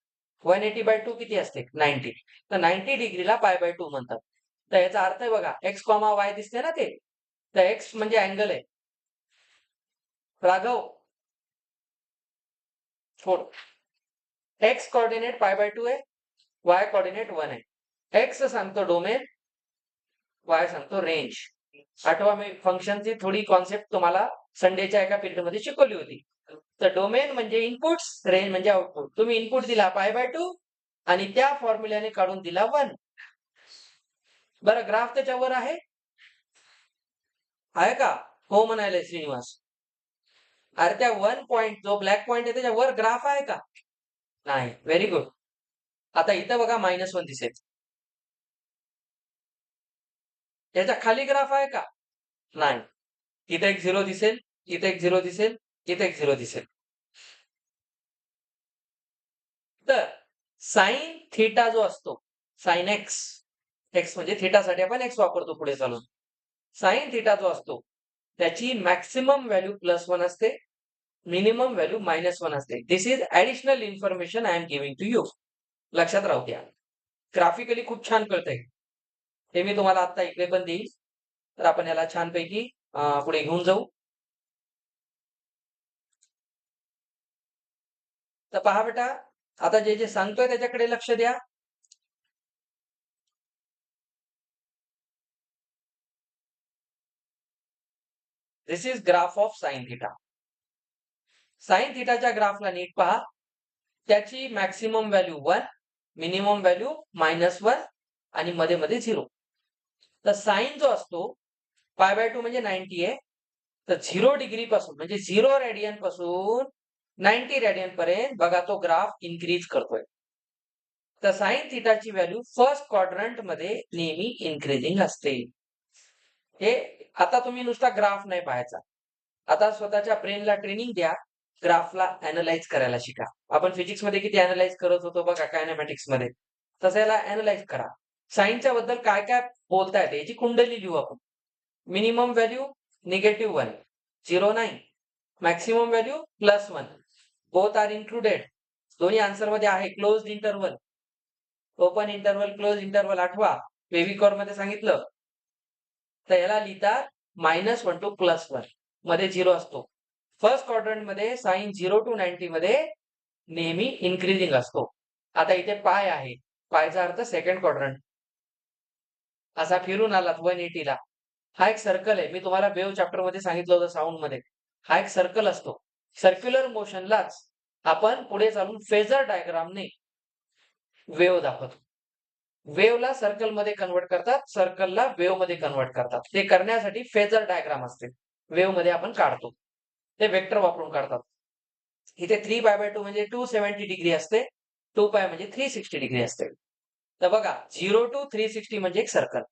180/2 किती असते? 90. तर 90 डिग्रीला π/2 म्हणतात. तर याचा अर्थ आहे बघा, x, y दिसते ना ते. तर x म्हणजे अँगल आहे. राघव छोड. x कोऑर्डिनेट π/2 आहे, y कोऑर्डिनेट 1 आहे. x सांगतो डोमेन, y सांगतो रेंज. आठवा मी फंक्शनची थोडी कॉन्सेप्ट तुम्हाला संडेच्या एका पिरियड मध्ये शिकवली होती. तर डोमेन म्हणजे इनपुट्स, रेंज म्हणजे आउटपुट. तुम्ही इनपुट दिला π/2 आणि त्या फॉर्म्युल्याने काढून दिला 1. बरं, ग्राफ त्याच्यावर आहे का? हो म्हणाले श्रीनिवास. अरे त्या 1 पॉइंट जो ब्लॅक पॉइंट आहे त्याच्यावर ग्राफ आहे का? नाही. Very good. आता इथं बघा -1 दिसेल. याच्या खाली ग्राफ आहे का? नाही. इथे एक 0 दिसेल, इथे एक 0 दिसेल, इथे एक 0 दिसेल. तर साइन थिटा जो असतो, साइन एक्स, एक्स म्हणजे थिटासाठी आपण एक्स वापरतो पुढे चालून. साइन थिटा जो असतो त्याची मॅक्सिमम व्हॅल्यू +1 असते, मिनिमम व्हॅल्यू -1 असते. This is additional information I am giving to you. लक्षात राहू द्या. ग्राफिकली खूप छान कळतंय. हे मी तुम्हाला आता इकडे पण देईल. तर आपण याला छानपैकी पुढे घेऊन जाऊ. तर पहा बेटा, आता जे जे सांगतोय त्याच्याकडे लक्ष द्या. This is graph of sine theta. Sine थिटाच्या ग्राफला नीट पहा. त्याची मॅक्सिमम व्हॅल्यू 1, मिनिमम व्हॅल्यू -1 आणि मध्ये मध्ये 0. तर साइन जो असतो π/2 म्हणजे 90 आहे. तर 0 डिग्री पासून म्हणजे 0 रेडियन पासून 90 रेडियन पर्यंत बघा तो ग्राफ इन्क्रीज करतोय. तर साइन थिटाची व्हॅल्यू फर्स्ट क्वाड्रंट मध्ये नेहमी इन्क्रीजिंग असते. हे आता तुम्ही नुसता ग्राफ नाही पाहायचा. आता स्वतःच्या ब्रेनला ट्रेनिंग द्या. ग्राफला अॅनलाइज करायला शिका. आपण फिजिक्स मध्ये किती अॅनलाइज करत होतो बघा कायनेमॅटिक्स मध्ये. तसं याला अॅनलाइज करा. साइनच्या बद्दल काय काय बोलता येते याची कुंडली लिहू आपण. मिनिमम व्हॅल्यू -1, 0 नाही. Maximum value +1. Both are included. दोन्ही आन्सर मध्ये आहे. Closed interval, open interval, close interval. आठवा वेव्हिकॉर मध्ये सांगितलं. तर याला लिहितात -1 to +1 मध्ये 0 असतो. फर्स्ट क्वाड्रंट मध्ये साइन 0 to 90 मध्ये नेहमी इन्क्रीजिंग असतो. आता इथे पाय आहे. पायचा अर्थ सेकंड क्वाड्रंट. असा फिरून आलात 180 ला. हा एक सर्कल आहे. मी तुम्हाला वेव्ह चॅप्टर मध्ये सांगितलं होतं साऊंड मध्ये. हा एक सर्कल असतो. सर्क्युलर मोशनलाच आपण पुढे चालून फेजर डायग्रामने वेव्ह दाखवतो. वेव्हला सर्कल मध्ये कन्वर्ट करतात, सर्कलला वेव्ह मध्ये कन्वर्ट करतात. ते करण्यासाठी फेजर डायग्राम असते. वेव्ह मध्ये आपण काढतो. ते वेक्टर वापरून काढतात. इथे 3π/2 म्हणजे 270 डिग्री असते. 2π म्हणजे 360 डिग्री असते. तर बघा 0 to 360 म्हणजे एक सर्कल.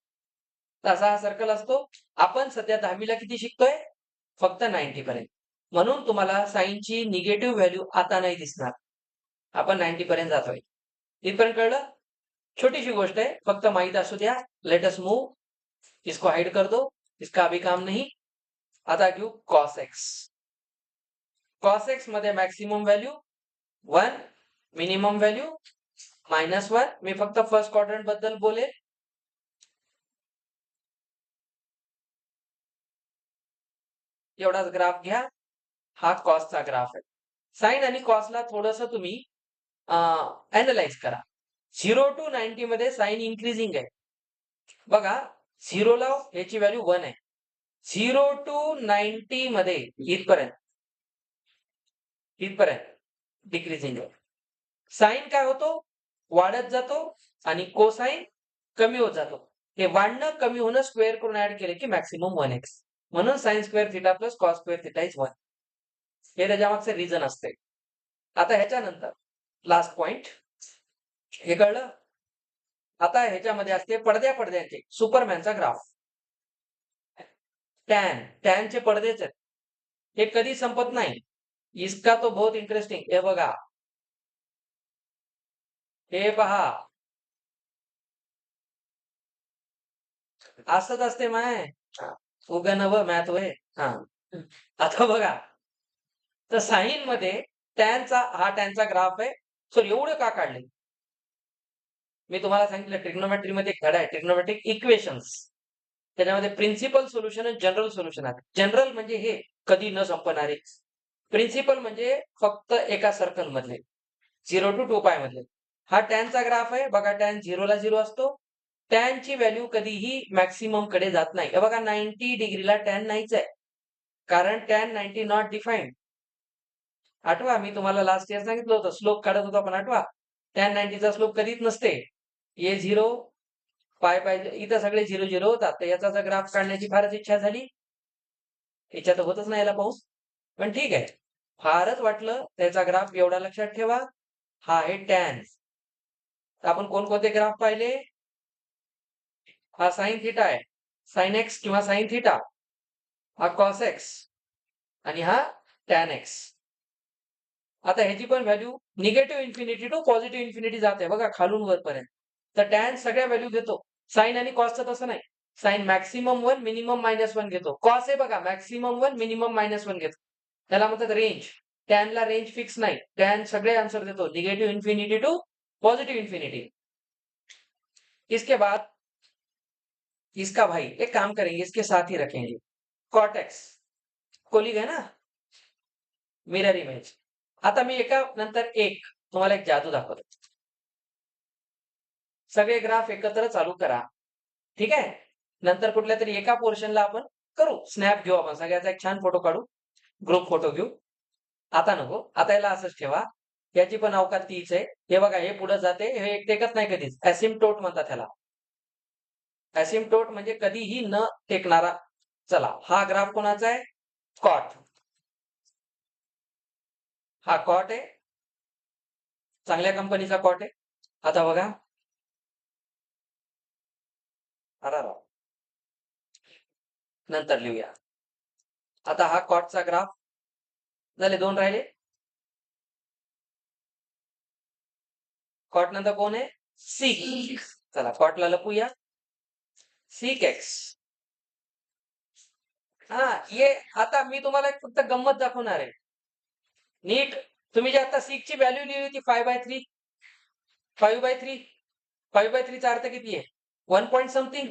असा हा सर्कल असतो. आपण सध्या 10वीला किती शिकतोय? फक्त 90 पर्यंत. म्हणून तुम्हाला साइनची निगेटिव्ह व्हॅल्यू आता नाही दिसणार. आपण 90 पर्यंत जातोय. इथपर्यंत कळलं? छोटीशी गोष्ट आहे, फक्त माहित असू द्या. Let us move. इसको हाइड कर दो, इसका अभी काम नहीं. आता घेऊ cos x. cos x मध्ये मॅक्सिमम व्हॅल्यू 1, मिनिमम व्हॅल्यू -1. मी फक्त फर्स्ट क्वाड्रंट बद्दल बोलेल. एवढाच ग्राफ घ्या. हा कॉसचा ग्राफ आहे. साइन आणि कॉसला थोडंसं तुम्ही अॅनलाइज करा. 0 to 90 मध्ये साइन इन्क्रीजिंग आहे. बघा 0 ला याची व्हॅल्यू 1 आहे. 0 to 90 मध्ये इथपर्यंत डिक्रीजिंग आहे. साइन काय होतो? वाढत जातो आणि कोसाइन कमी होत जातो. हे वाढणं कमी होणं स्क्वेअर करून ऍड केले की मॅक्सिमम 1x. म्हणून sine square theta plus cos square theta is 1. हे त्याच्यामागचे रिझन असते. आता ह्याच्यानंतर लास्ट पॉइंट हे कळलं. आता ह्याच्यामध्ये असते पडद्याचे सुपरमॅनचा ग्राफ. टॅनचे पडदेच आहेत. हे कधी संपत नाही. इसका तो बहुत इंटरेस्टिंग. हे बघा, हे पहा, असंच असते माय. उगा नव मॅथ होय. हा, आता बघा, तर साइन मध्ये हा टॅनचा ग्राफ आहे. सो एवढं का काढले? मी तुम्हाला सांगितलं ट्रिग्नोमेट्री मध्ये एक धडा आहे, ट्रिग्नोमेट्रिक इक्वेशन्स. त्याच्यामध्ये प्रिन्सिपल सोल्युशन आणि जनरल सोल्युशन आहे. जनरल म्हणजे हे कधी न संपणारे. प्रिन्सिपल म्हणजे फक्त एका सर्कल मधले 0 to 2π मधले. हा टॅनचा ग्राफ आहे. बघा टॅन 0 ला 0 असतो. टॅनची व्हॅल्यू कधीही मॅक्सिमम कडे जात नाही. हे बघा 90 डिग्रीला टॅन नाहीच आहे. कारण टॅन 90 नॉट डिफाईन्ड. आठवा मी तुम्हाला लास्ट इयर सांगितलं होतं, स्लोप काढत होतो आपण. आठवा टॅन 90चा स्लोप कधीच नसते. ये 0 पाय पाहिजे, इथं सगळे 0 होतात. तर याचा जर ग्राफ काढण्याची फारच इच्छा झाली, इच्छा तर होतच नाही याला पाऊस, पण ठीक आहे. फारच वाटलं त्याचा ग्राफ एवढा लक्षात ठेवा. हा आहे टॅन. आपण कोणकोणते ग्राफ पाहिले? हा साइन थिटा आहे, साइन एक्स किंवा साइन थिटा. हा कॉस एक्स आणि हा टॅन एक्स. आता ह्याची पण value negative infinity to positive infinity जाते बघा, खालून वरपर्यंत. तर टॅन सगळ्या व्हॅल्यू घेतो. साइन आणि कॉसचं तसं नाही. साइन मॅक्सिमम 1 मिनिमम -1 घेतो. कॉस आहे बघा मॅक्सिमम 1 मिनिमम -1 घेतो. त्याला म्हणतात रेंज. टॅनला रेंज फिक्स नाही. टॅन सगळे आन्सर देतो, negative infinity to positive infinity. इसके बाद इसका भाई एक काम करेंगे, इसके साथ ही रखेंगे कॉट एक्स. कोलिग है ना, मिरर इमेज. आता मी एका नंतर एक तुम्हाला एक जादू दाखवतो. सगळे ग्राफ एकत्र चालू करा. ठीक आहे. नंतर कुठल्या तरी एका पोर्शनला आपण करू स्नॅप घेऊ. आपण सगळ्याचा एक छान फोटो काढू, ग्रुप फोटो घेऊ. आता नको, आता याला असंच ठेवा. याची पण अवकात तीच आहे. हे बघा, हे पुढे जाते, हे एक टेकत नाही कधीच. ऍसिम्प्टोट म्हणतात ह्याला. ऍसिम्प्टोट म्हणजे कधीही न टेकणारा. चला, हा ग्राफ कोणाचा आहे? कॉट. हा कॉट आहे, चांगल्या कंपनीचा कॉट आहे. आता बघा, अरा नंतर लिहूया. आता हा कॉटचा ग्राफ झाले, 2 राहिले. कॉट नंतर कोण आहे? सिक. चला कॉटला लपूया. सिक एक्स. हा ये आता मी तुम्हाला एक फक्त गंमत दाखवणार आहे. नीट तुम्ही जे आता सिक्सची व्हॅल्यू लिहिली होती 5/3 5/3 5/3 चा अर्थ किती आहे? 1 पॉइंट समथिंग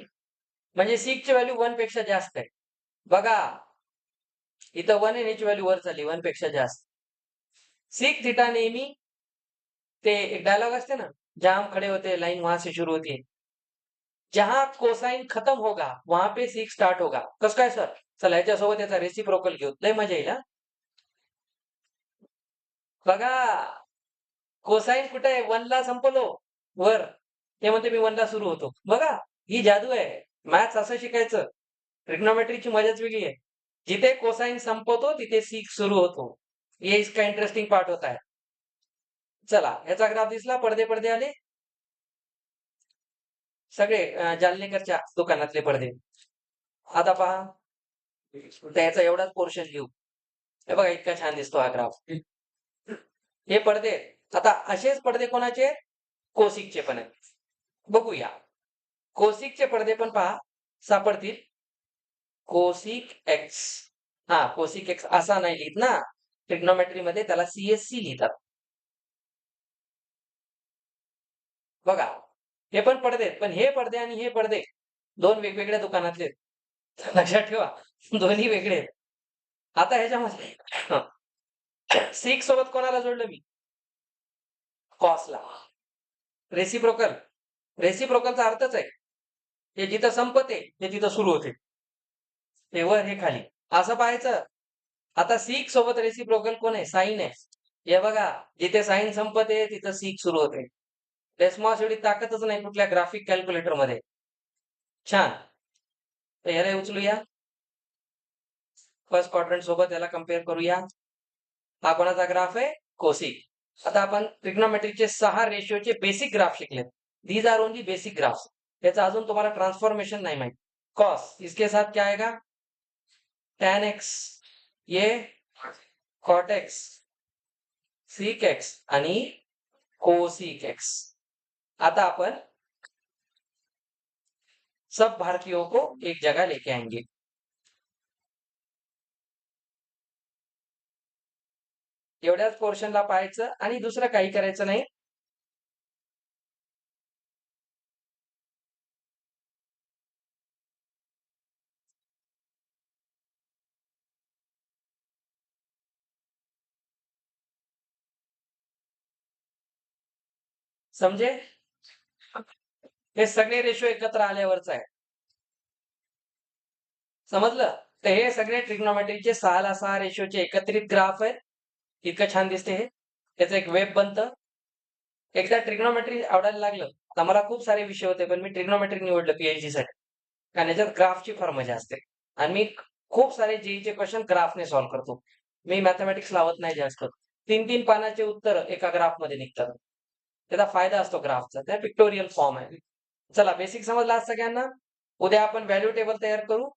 म्हणजे सिक्सची व्हॅल्यू 1 पेक्षा जास्त आहे. बघा इथं 1 आहे आणि याची व्हॅल्यू वर चालली 1 पेक्षा जास्त. सिक थीटा नेहमी ते एक डायलॉग असते ना, जहां हम खड़े होते हैं लाइन वहां से शुरू होती है. जहां कोसाइन खत्म होगा वहां पे सिक स्टार्ट होगा. कसं काय सर? चला याच्यासोबत याचा रेसिप्रोकल घेऊ. लय मजा येईल हा. बघा कोसाइन कुठे आहे? 1 ला संपलो वर. ते म्हणते मी 1 ला सुरू होतो. बघा ही जादू आहे. मॅथ्स असं शिकायचं. ट्रिग्नोमेट्रीची मजाच वेगळी आहे. जिथे कोसाइन संपवतो तिथे सिक सुरू होतो. ये इसका इंटरेस्टिंग पार्ट होता है. चला याचा ग्राफ दिसला. पडदे पडदे आले. सगळे जालनेकरच्या दुकानातले पडदे. आता पहा त्याचा एवढाच पोर्शन लिहू. हे बघा इतका छान दिसतो हा ग्राफ. हे पडदे आता असेच पडदे कोणाचे आहेत? कोसिकचे पण आहेत. बघूया. कोसिकचे पडदे पण पहा सापडतील. Cosec x. हा कोसिक एक्स असा नाही लिहित ना. ट्रिग्नोमेट्री मध्ये त्याला सीएससी लिहितात. बघा हे पण पडदे आहेत. पण हे पडदे आणि हे पडदे दोन वेगवेगळ्या दुकानातले आहेत. लक्षात ठेवा दोन्ही वेगळे आहेत. आता ह्याच्यामध्ये सिक्स सोबत कोणाला जोडलं मी? कॉसला. रेसिप्रोकल. रेसिप्रोकलचा अर्थच आहे. हे जिथं संपते ते तिथं सुरू होते. हे वर हे खाली. असं पाहायचं. आता सिक्स सोबत रेसिप्रोकल कोण आहे? साइन आहे. हे बघा जिथे साइन संपते तिथं सिक्स सुरू होते. डेस्मॉस एवढी ताकदच नाही कुठल्या ग्राफिक कॅल्क्युलेटर मध्ये. छान. तर ह्याला उचलूया. फर्स्ट क्वाड्रंट सोबत याला कम्पेअर करूया. हा कोणाचा ग्राफ आहे? कोसिक. आता आपण ट्रिग्नोमेट्रीचे 6 रेशियोचे बेसिक ग्राफ शिकले. These are only basic graphs. त्याचा अजून तुम्हाला ट्रान्सफॉर्मेशन नाही माहित. कॉस इसके साथ क्या आएगा? tan x ये cot x सिक x आणि कोसिक x. आता अपन सब भारतीयों को एक जगह लेके आएंगे. एवढ्याच पोर्शनला पाहायचं आणि दुसरं काही करायचं नाही. समजे? हे सगळे रेशो एकत्र आल्यावरच आहे. समजलं? तर हे सगळे ट्रिग्नोमेट्रीचे 6 ला 6 रेशोचे एकत्रित ग्राफ आहेत. इतकं छान दिसते हे. त्याचं एक वेब बनतं. एकदा ट्रिग्नोमेट्री आवडायला लागलं तर मला खूप सारे विषय होते पण मी ट्रिग्नोमेट्री निवडलं पीएचडी साठी. कारण याच्यात ग्राफची फार मजा असते. आणि मी खूप सारे जेईचे क्वेश्चन ग्राफने सॉल्व्ह करतो. मी मॅथमॅटिक्स लावत नाही जास्त. 3-3 पानाचे उत्तर एका ग्राफमध्ये निघतात. त्याचा फायदा असतो ग्राफचा. त्या पिक्टोरियल फॉर्म आहे. चला बेसिक समजला आज सगळ्यांना. उद्या आपण व्हॅल्यू टेबल तयार करू.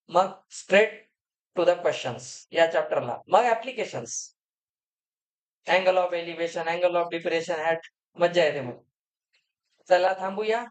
मग स्ट्रेट टू द क्वेश्चन्स या चॅप्टरला. मग applications. Angle of elevation, angle of depression, hat मज्जा येते मग. चला थांबूया.